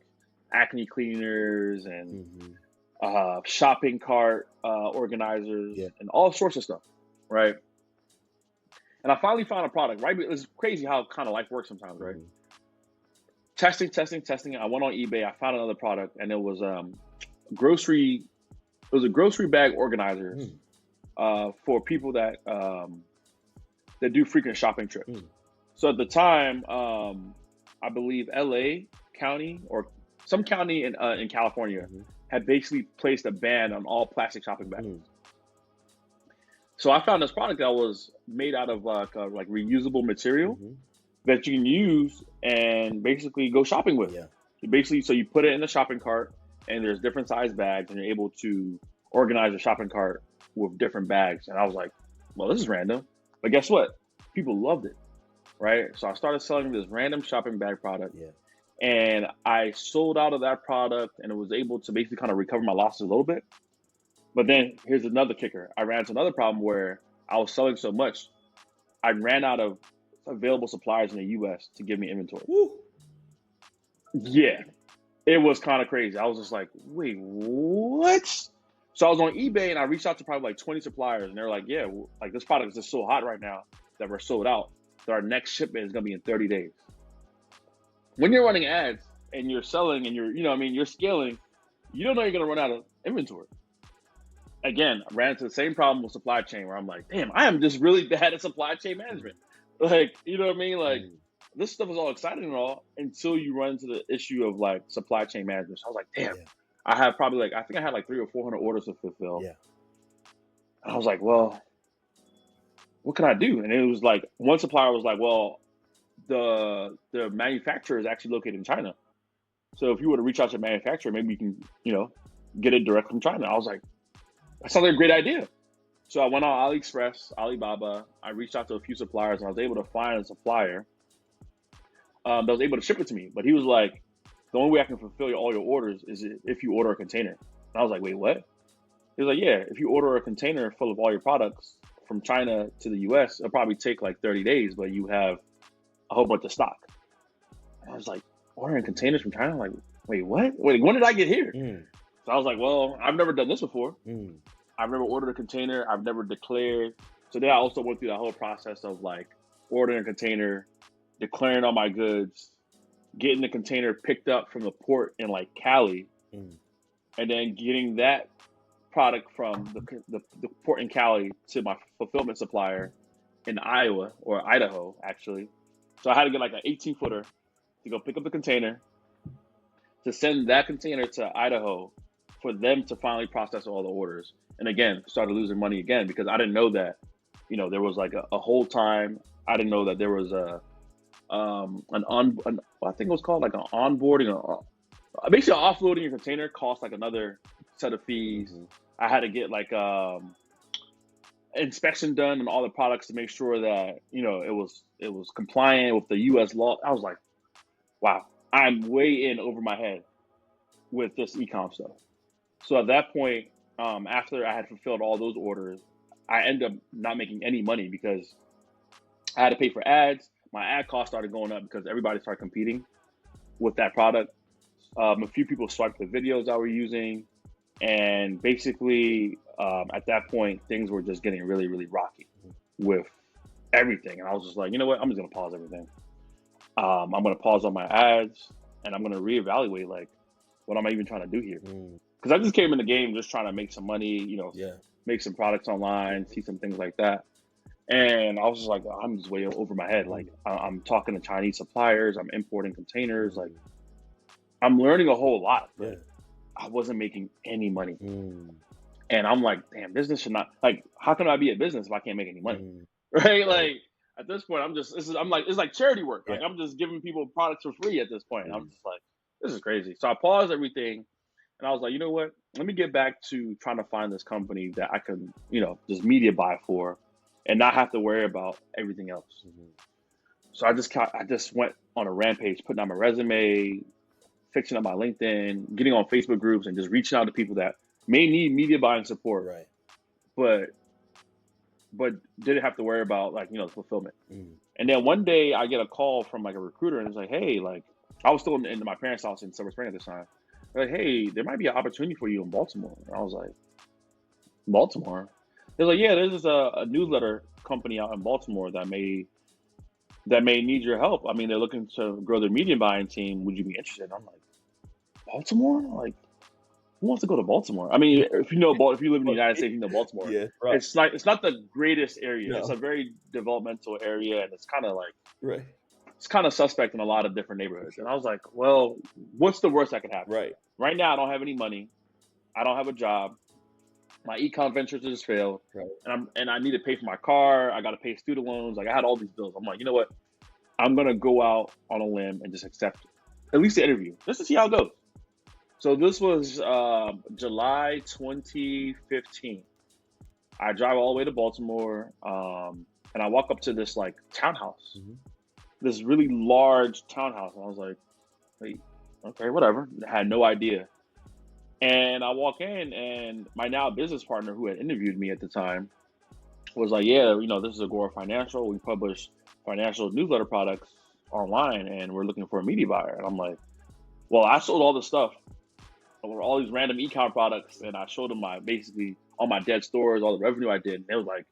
acne cleaners and shopping cart organizers and all sorts of stuff, right? And I finally found a product, right? It's crazy how kind of life works sometimes, right? Testing. I went on eBay. I found another product, and it was a grocery bag organizer for people that do frequent shopping trips. So at the time, I believe LA County or some county in California had basically placed a ban on all plastic shopping bags. So I found this product that was made out of like reusable material that you can use and basically go shopping with. So you put it in the shopping cart, and there's different size bags, and you're able to organize a shopping cart with different bags. And I was like, well, this is random. But guess what? People loved it, right? So I started selling this random shopping bag product. And I sold out of that product, and it was able to basically kind of recover my losses a little bit. But then here's another kicker. I ran into another problem where I was selling so much, I ran out of available suppliers in the US to give me inventory. Yeah, it was kind of crazy. I was just like, wait, what? So I was on eBay, and I reached out to probably like 20 suppliers, and they're like, yeah, like this product is just so hot right now that we're sold out, that our next shipment is going to be in 30 days. When you're running ads and you're selling and you're scaling, you don't know you're going to run out of inventory. Again, I ran into the same problem with supply chain, where I'm like, damn, I am just really bad at supply chain management. Like, you know what I mean? Like, this stuff is all exciting and all until you run into the issue of like supply chain management. So I was like, damn, I have probably I think I had like 300 or 400 orders to fulfill. Yeah. And I was like, well, what can I do? And it was like, one supplier was like, well, the manufacturer is actually located in China. So if you were to reach out to a manufacturer, maybe you can, get it direct from China. I was like, that sounds like a great idea. So I went on AliExpress, Alibaba. I reached out to a few suppliers, and I was able to find a supplier that was able to ship it to me. But he was like, the only way I can fulfill all your orders is if you order a container. And I was like, wait, what? He was like, yeah, if you order a container full of all your products from China to the US, it'll probably take like 30 days, but you have a whole bunch of stock. And I was like, ordering containers from China? I'm like, wait, what? Wait, when did I get here? So I was like, well, I've never done this before. I've never ordered a container. I've never declared. So then I also went through that whole process of like ordering a container, declaring all my goods, getting the container picked up from the port in like Cali, and then getting that product from the port in Cali to my fulfillment supplier in Iowa or Idaho, actually. So I had to get like an 18-footer to go pick up the container, to send that container to Idaho for them to finally process all the orders. And again, started losing money again because I didn't know that, there was like a whole time. I didn't know that there was I think it was called like an onboarding, basically offloading your container costs like another set of fees. I had to get like inspection done on all the products to make sure that it was compliant with the U.S. law. I was like, wow, I'm way in over my head with this e-com stuff. So at that point, after I had fulfilled all those orders, I ended up not making any money because I had to pay for ads. My ad cost started going up because everybody started competing with that product. A few people swiped the videos I were using. And basically, at that point, things were just getting really, really rocky with everything. And I was just like, you know what? I'm just going to pause everything. I'm going to pause on my ads, and I'm going to reevaluate, like, what am I even trying to do here? Because I just came in the game just trying to make some money, make some products online, see some things like that. And I was just like, I'm just way over my head. Like, I'm talking to Chinese suppliers. I'm importing containers. Like, I'm learning a whole lot. But I wasn't making any money. And I'm like, damn, business should not, like, how can I be a business if I can't make any money? Right? Like, at this point, it's like charity work. Like, I'm just giving people products for free at this point. I'm just like, this is crazy. So I paused everything, and I was like, you know what? Let me get back to trying to find this company that I can, just media buy for and not have to worry about everything else. So I just went on a rampage, putting out my resume, fixing up my LinkedIn, getting on Facebook groups, and just reaching out to people that may need media buying support, but didn't have to worry about fulfillment. And then one day I get a call from like a recruiter, and it's like, hey, like, I was still in my parents' house in Silver Spring at this time. They're like, hey, there might be an opportunity for you in Baltimore. And I was like, Baltimore? They're like, yeah, there's a newsletter company out in Baltimore that may need your help. I mean, they're looking to grow their media buying team. Would you be interested? I'm like, Baltimore? Like, who wants to go to Baltimore? I mean, if you live in the United States, you know Baltimore. It's not the greatest area. It's a very developmental area, and it's kind of like it's kind of suspect in a lot of different neighborhoods. And I was like, well, what's the worst that could happen? Right now, I don't have any money. I don't have a job. My e-com ventures just failed, and I need to pay for my car. I got to pay student loans. Like, I had all these bills. I'm like, you know what? I'm gonna go out on a limb and just accept at least the interview, just to see how it goes. So this was July 2015. I drive all the way to Baltimore, and I walk up to this like townhouse, this really large townhouse, and I was like, "Wait, okay, whatever." I had no idea. And I walk in, and my now business partner, who had interviewed me at the time, was like, "Yeah, this is Agora Financial. We publish financial newsletter products online, and we're looking for a media buyer." And I'm like, "Well, I sold all this stuff, all these random e-com products, and I showed them basically all my dead stores, all the revenue I did." And they was like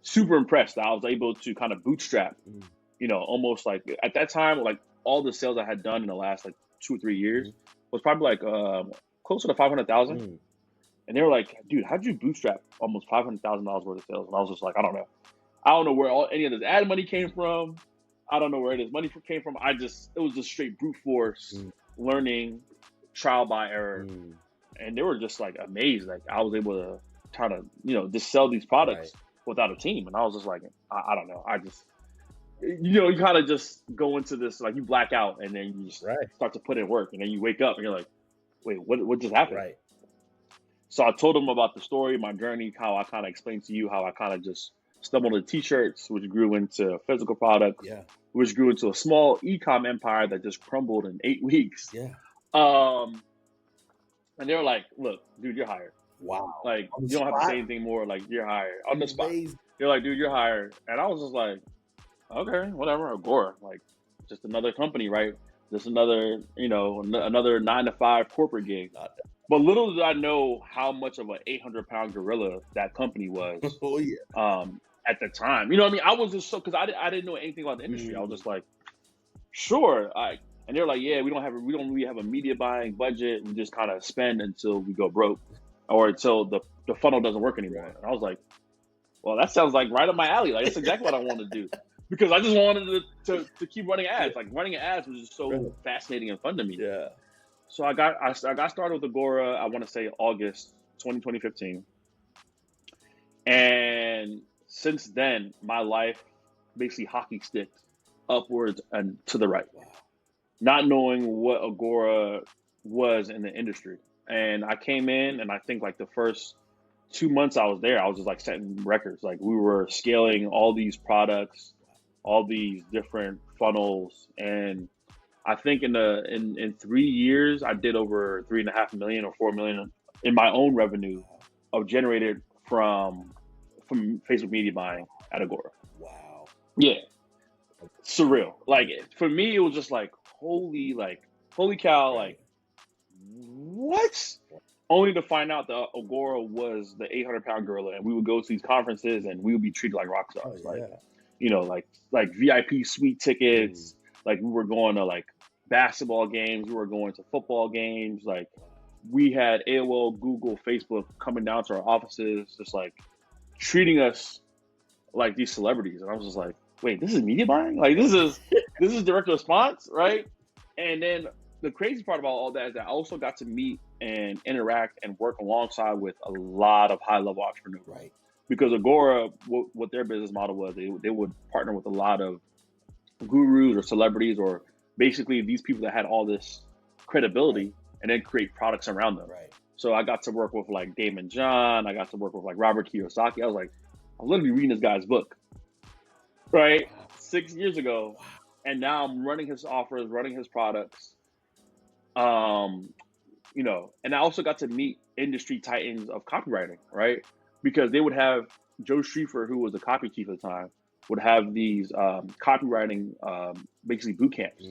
super impressed that I was able to kind of bootstrap, almost like at that time, like all the sales I had done in the last like 2 or 3 years was probably like closer to 500,000. And they were like, "Dude, how'd you bootstrap almost $500,000 worth of sales?" And I was just like, I don't know. I don't know where any of this ad money came from. I don't know where this money came from. It was just straight brute force learning, trial by error. and they were just like amazed. Like I was able to try to, just sell these products without a team. And I was just like, I don't know. I just, you kind of just go into this, like you black out and then you just start to put in work and then you wake up and you're like, wait, what just happened? Right. So I told them about the story, my journey, how I kind of explained to you how I kind of just stumbled into t-shirts, which grew into physical products, which grew into a small e-com empire that just crumbled in 8 weeks. Yeah. And they were like, look, dude, you're hired. Wow. Like, you don't have to say anything more. Like, you're hired on the spot. They're like, dude, you're hired. And I was just like, okay, whatever. Agora, like, just another company, right? Just another, another 9-to-5 corporate gig. But little did I know how much of an 800-pound gorilla that company was. Oh yeah. At the time, you know what I mean? I was just so, because I didn't know anything about the industry. I was just like, sure. And they're like, yeah, we don't really have a media buying budget. We just kind of spend until we go broke, or until the funnel doesn't work anymore. And I was like, well, that sounds like right up my alley. Like, that's exactly what I wanted to do, because I just wanted to keep running ads. Like, running ads was just so fascinating and fun to me. Yeah. So I got started with Agora, I want to say August 2015. And since then, my life basically hockey sticked upwards and to the right. Wow. Not knowing what Agora was in the industry. And I came in, and I think like the first 2 months I was there, I was just like setting records. Like, we were scaling all these products, all these different funnels. And I think in 3 years, I did over 3.5 million or 4 million in my own revenue of generated from Facebook media buying at Agora. Wow. Yeah. Surreal. Like, for me, it was just like, holy cow, like, what? Only to find out that Agora was the 800-pound gorilla, and we would go to these conferences and we would be treated like rock stars. Like VIP suite tickets. Like, we were going to like basketball games, we were going to football games. Like, we had AOL, Google, Facebook coming down to our offices, just like treating us like these celebrities. And I was just like, wait, this is media buying? Like, this is direct response, right? And then the crazy part about all that is that I also got to meet and interact and work alongside with a lot of high-level entrepreneurs. Right. Because Agora, what their business model was, they would partner with a lot of gurus or celebrities, or basically these people that had all this credibility, and then create products around them. Right. So I got to work with like Damon John. I got to work with like Robert Kiyosaki. I was literally reading this guy's book, right? 6 years ago. And now I'm running his offers, running his products. And I also got to meet industry titans of copywriting, right? Because they would have Joe Schrieffer, who was the copy chief at the time, would have these copywriting basically boot camps.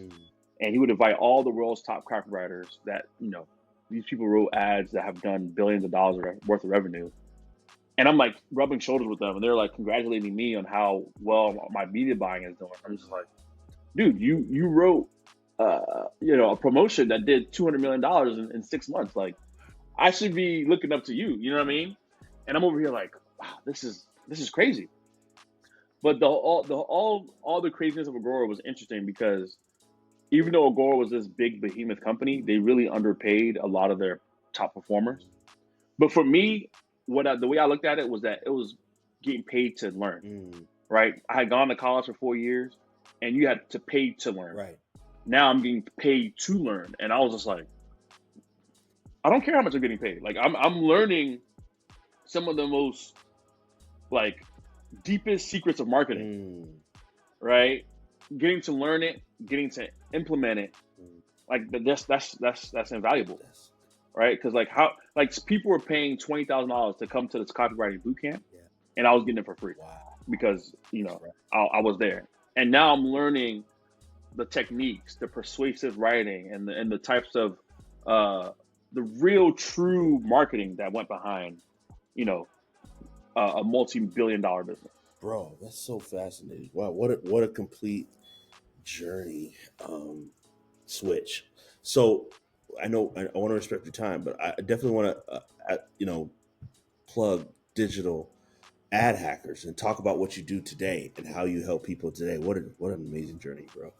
And he would invite all the world's top copywriters that, these people wrote ads that have done billions of dollars worth of revenue. And I'm like rubbing shoulders with them, and they're like congratulating me on how well my media buying is doing. I'm just like, dude, you wrote a promotion that did $200 million in 6 months. Like, I should be looking up to you. You know what I mean? And I'm over here like, wow, this is crazy. But all the craziness of Agora was interesting, because even though Agora was this big behemoth company, they really underpaid a lot of their top performers. But for me, the way I looked at it was that it was getting paid to learn, right? I had gone to college for 4 years, and you had to pay to learn. Right. Now I'm getting paid to learn, and I was just like, I don't care how much I'm getting paid. Like, I'm learning some of the most like deepest secrets of marketing, right? Getting to learn it, getting to implement it, like that's invaluable, right? Because people were paying $20,000 to come to this copywriting boot camp, and I was getting it for free. Wow. Because I was there, and now I'm learning the techniques, the persuasive writing, and the types of the real true marketing that went behind a multi-billion-dollar business. Bro, that's so fascinating. Wow, what a complete journey switch. So I know I want to respect your time, but I definitely want to plug digital ad hackers and talk about what you do today and how you help people today. What an amazing journey, bro.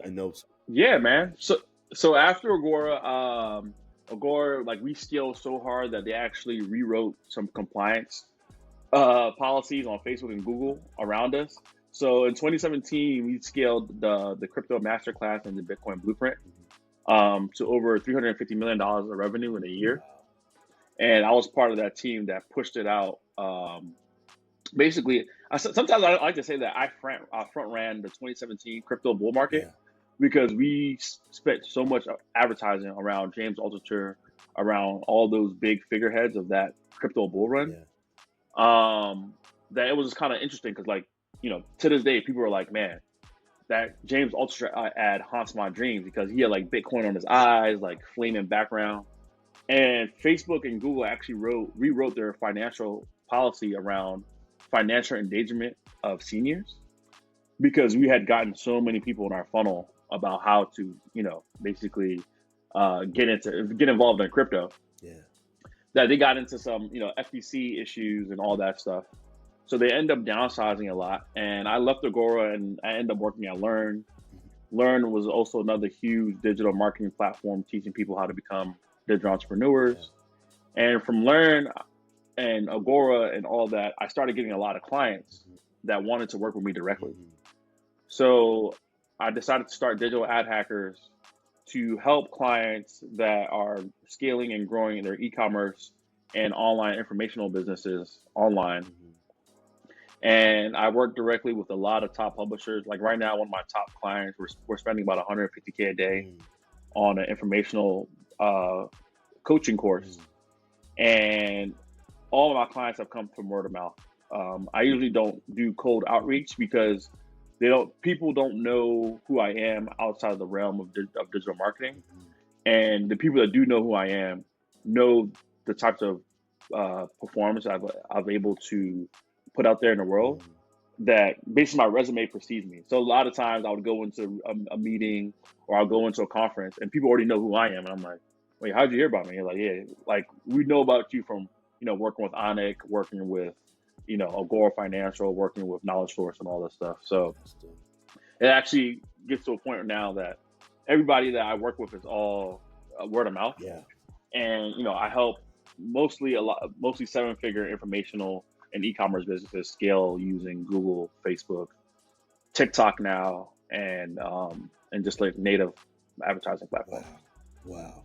I know. Yeah, man. So after Agora, Agora, like we scaled so hard that they actually rewrote some compliance policies on Facebook and Google around us. So in 2017, we scaled the crypto masterclass and the Bitcoin blueprint to over $350 million of revenue in a year. And I was part of that team that pushed it out. Basically, sometimes I like to say that I front ran the 2017 crypto bull market Yeah. because we spent so much advertising around James Altucher, around all those big figureheads of that crypto bull run. Yeah. That it was just kind of interesting because, like, you know, to this day, people are like, man, that James Altucher ad haunts my dreams because he had like Bitcoin on his eyes, like flaming background. And Facebook and Google actually rewrote their financial policy around financial endangerment of seniors because we had gotten so many people in our funnel about how to, you know, basically get involved in crypto. Yeah. That they got into some, you know, FTC issues and all that stuff. So they end up downsizing a lot. And I left Agora and I ended up working at Learn. Learn was also another huge digital marketing platform teaching people how to become digital entrepreneurs. Yeah. And from Learn and Agora and all that, I started getting a lot of clients that wanted to work with me directly. So I decided to start Digital Ad Hackers to help clients that are scaling and growing their e-commerce and online informational businesses online. And I work directly with a lot of top publishers. Like right now, one of my top clients, we're spending about $150K a day on an informational coaching course. And all of my clients have come from word of mouth. I usually don't do cold outreach because people don't know who I am outside of the realm of digital marketing. And the people that do know who I am know the types of performance I've able to put out there in the world that basically my resume precedes me. So a lot of times I would go into a meeting or I'll go into a conference and people already know who I am. And I'm like, wait, how'd you hear about me? You're like, yeah, like we know about you from, you know, working with Onic, working with, you know, Agora Financial, working with Knowledge Source and all that stuff. So it actually gets to a point now that everybody that I work with is all word of mouth. Yeah. And, you know, I help mostly 7-figure informational and e-commerce businesses scale using Google, Facebook, TikTok now, and just like native advertising platforms. Wow.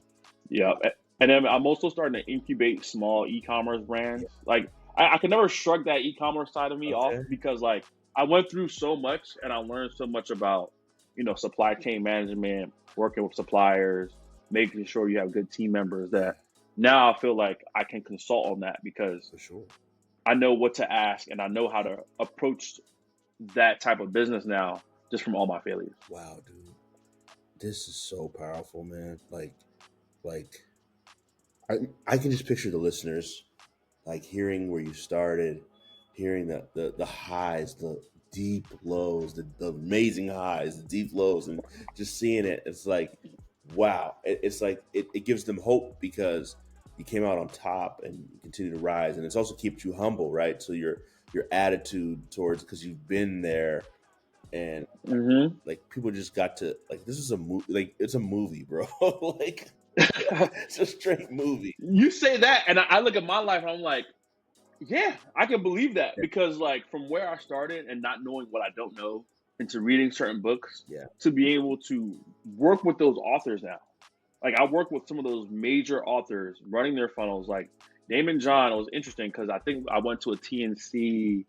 Yeah. And then I'm also starting to incubate small e-commerce brands. Like I can never shrug that e-commerce side of me off because like I went through so much and I learned so much about, you know, supply chain management, working with suppliers, making sure you have good team members that now I feel like I can consult on that because for sure I know what to ask and I know how to approach that type of business now just from all my failures. Wow, dude. This is so powerful, man. Like I can just picture the listeners like hearing where you started, hearing the highs, the deep lows, the amazing highs, the deep lows, and just seeing it. It's like, wow. It's like it gives them hope because you came out on top and you continue to rise, and it's also keeps you humble, right? So your attitude towards, because you've been there, and like people just got to like, this is a movie, like it's a movie, bro. Like it's a straight movie. You say that, and I look at my life and I'm like, yeah, I can believe that because like from where I started and not knowing what I don't know into reading certain books to be able to work with those authors now. Like I work with some of those major authors running their funnels. Like Damon John, it was interesting because I think I went to a TNC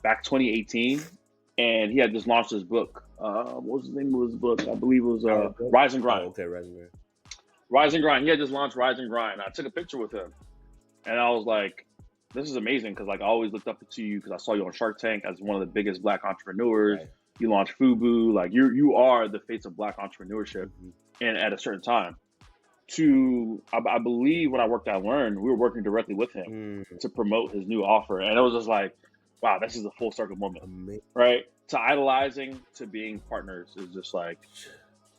back 2018 and he had just launched his book. What was the name of his book? I believe it was Rise and Grind. Oh, okay, Rise and Grind. Rise and Grind. He had just launched Rise and Grind. I took a picture with him and I was like, this is amazing because like I always looked up to you because I saw you on Shark Tank as one of the biggest Black entrepreneurs. Right. You launched Fubu. Like you are the face of Black entrepreneurship and at a certain time. I believe when I worked at Learn, we were working directly with him to promote his new offer. And it was just like, wow, this is a full circle moment, right? To idolizing to being partners is just like,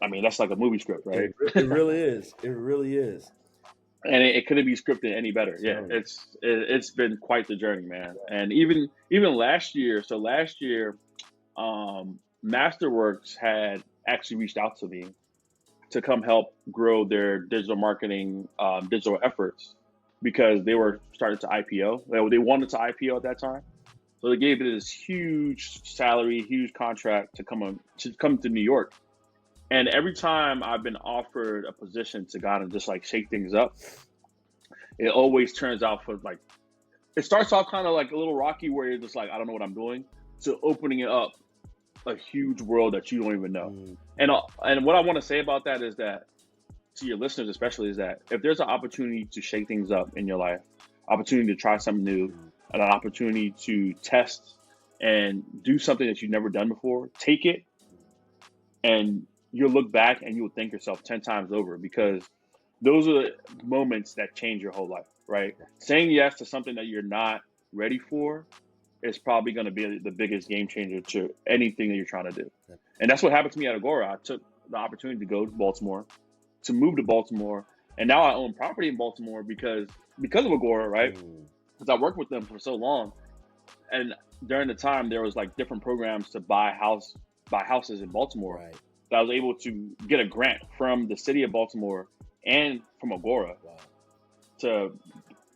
I mean, that's like a movie script, right? It really is. It really is. And it couldn't be scripted any better. Yeah, it's been quite the journey, man. And even last year, Masterworks had actually reached out to me to come help grow their digital marketing, digital efforts, because they were starting to IPO. They wanted to IPO at that time, so they gave it this huge salary, huge contract to come to New York. And every time I've been offered a position to go out and just like shake things up, it always turns out for like, it starts off kind of like a little rocky where you're just like, I don't know what I'm doing, to opening it up a huge world that you don't even know. And what I want to say about that is that, to your listeners especially, is that if there's an opportunity to shake things up in your life, opportunity to try something new, and an opportunity to test and do something that you've never done before, take it, and you'll look back and you will thank yourself 10 times over, because those are the moments that change your whole life, right? Saying yes to something that you're not ready for is probably going to be the biggest game changer to anything that you're trying to do. And that's what happened to me at Agora. I took the opportunity to go to Baltimore, to move to Baltimore, and now I own property in Baltimore because of Agora, right? Because I worked with them for so long, and during the time there was like different programs to buy houses in Baltimore. Right. That I was able to get a grant from the city of Baltimore and from Agora to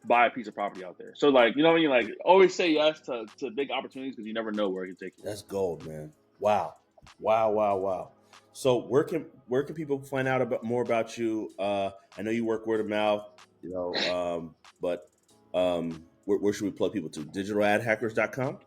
buy a piece of property out there. So like, you know what I mean? Like, always say yes to big opportunities, because you never know where it can take you. That's gold, man. Wow. So where can people find out more about you? I know you work word of mouth, but where should we plug people to? Digitaladhackers.com?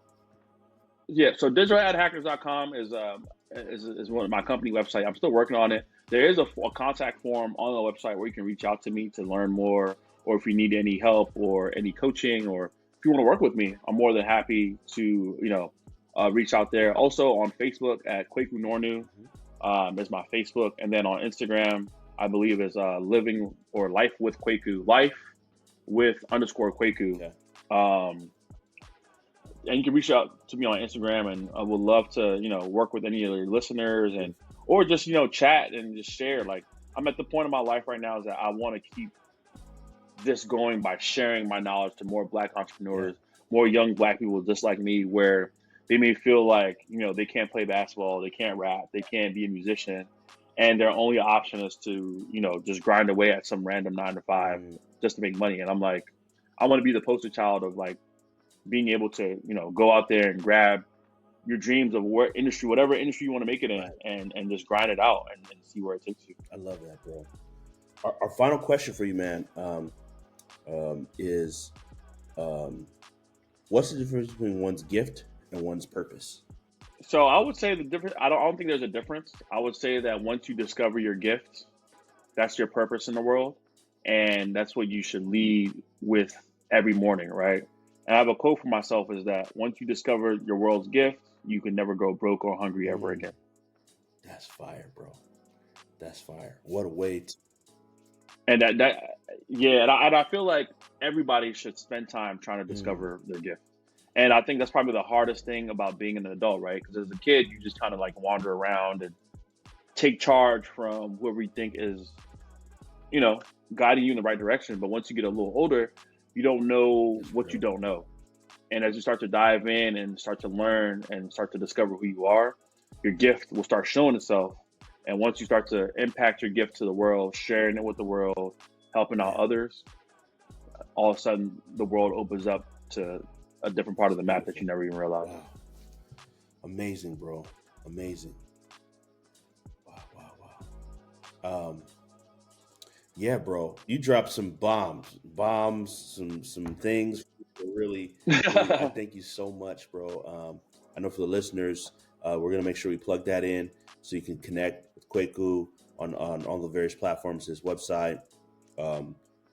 Yeah, so digitaladhackers.com is one of my company website. I'm still working on it. There is a contact form on the website where you can reach out to me to learn more, or if you need any help or any coaching, or if you want to work with me, I'm more than happy to reach out there. Also on Facebook at Kwaku Nornoo is my Facebook, and then on Instagram I believe is living or life with Kweku, life with _Kweku. Okay. And you can reach out to me on Instagram, and I would love to, work with any of your listeners, or just, chat and just share. Like, I'm at the point in my life right now is that I want to keep this going by sharing my knowledge to more Black entrepreneurs, more young Black people just like me, where they may feel like, they can't play basketball, they can't rap, they can't be a musician, and their only option is to, just grind away at some random 9 to 5 just to make money. And I'm like, I want to be the poster child of like being able to, go out there and grab your dreams of whatever industry you want to make it in, and just grind it out and see where it takes you. I love that, bro. Our final question for you, man, is what's the difference between one's gift and one's purpose? So I would say the difference, I don't think there's a difference. I would say that once you discover your gift, that's your purpose in the world. And that's what you should lead with every morning, right? And I have a quote for myself, is that once you discover your world's gift, you can never go broke or hungry ever again. That's fire, bro. That's fire. What a way to... And and I feel like everybody should spend time trying to discover their gift. And I think that's probably the hardest thing about being an adult, right? Because as a kid, you just kind of like wander around and take charge from whoever you think is, guiding you in the right direction. But once you get a little older, you don't know what you don't know. And as you start to dive in and start to learn and start to discover who you are, your gift will start showing itself. And once you start to impact your gift to the world, sharing it with the world, helping out others, all of a sudden the world opens up to a different part of the map that you never even realized. Wow. Amazing, bro. Amazing. Wow. Yeah, bro. You dropped some bombs, some things. Really, I thank you so much, bro. I know for the listeners, we're gonna make sure we plug that in so you can connect with Kweku on all the various platforms, his website,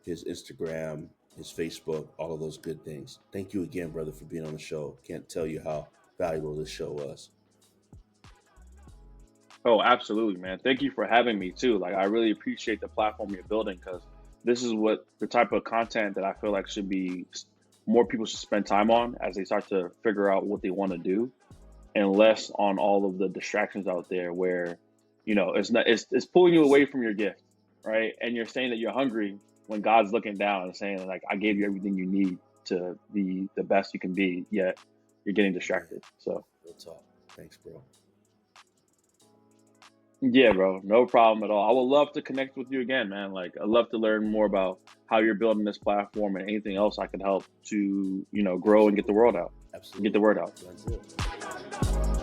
his Instagram, his Facebook, all of those good things. Thank you again, brother, for being on the show. Can't tell you how valuable this show was. Oh, absolutely, man. Thank you for having me too. Like, I really appreciate the platform you're building, because this is what the type of content that I feel like should be more people should spend time on as they start to figure out what they want to do, and less on all of the distractions out there where, it's pulling you away from your gift, right? And you're saying that you're hungry when God's looking down and saying, like, I gave you everything you need to be the best you can be, yet you're getting distracted. So Real talk. Thanks, bro. Yeah, bro. No problem at all. I would love to connect with you again, man. Like, I'd love to learn more about how you're building this platform and anything else I can help to, grow and get the world out, get the Absolutely. word out. That's it.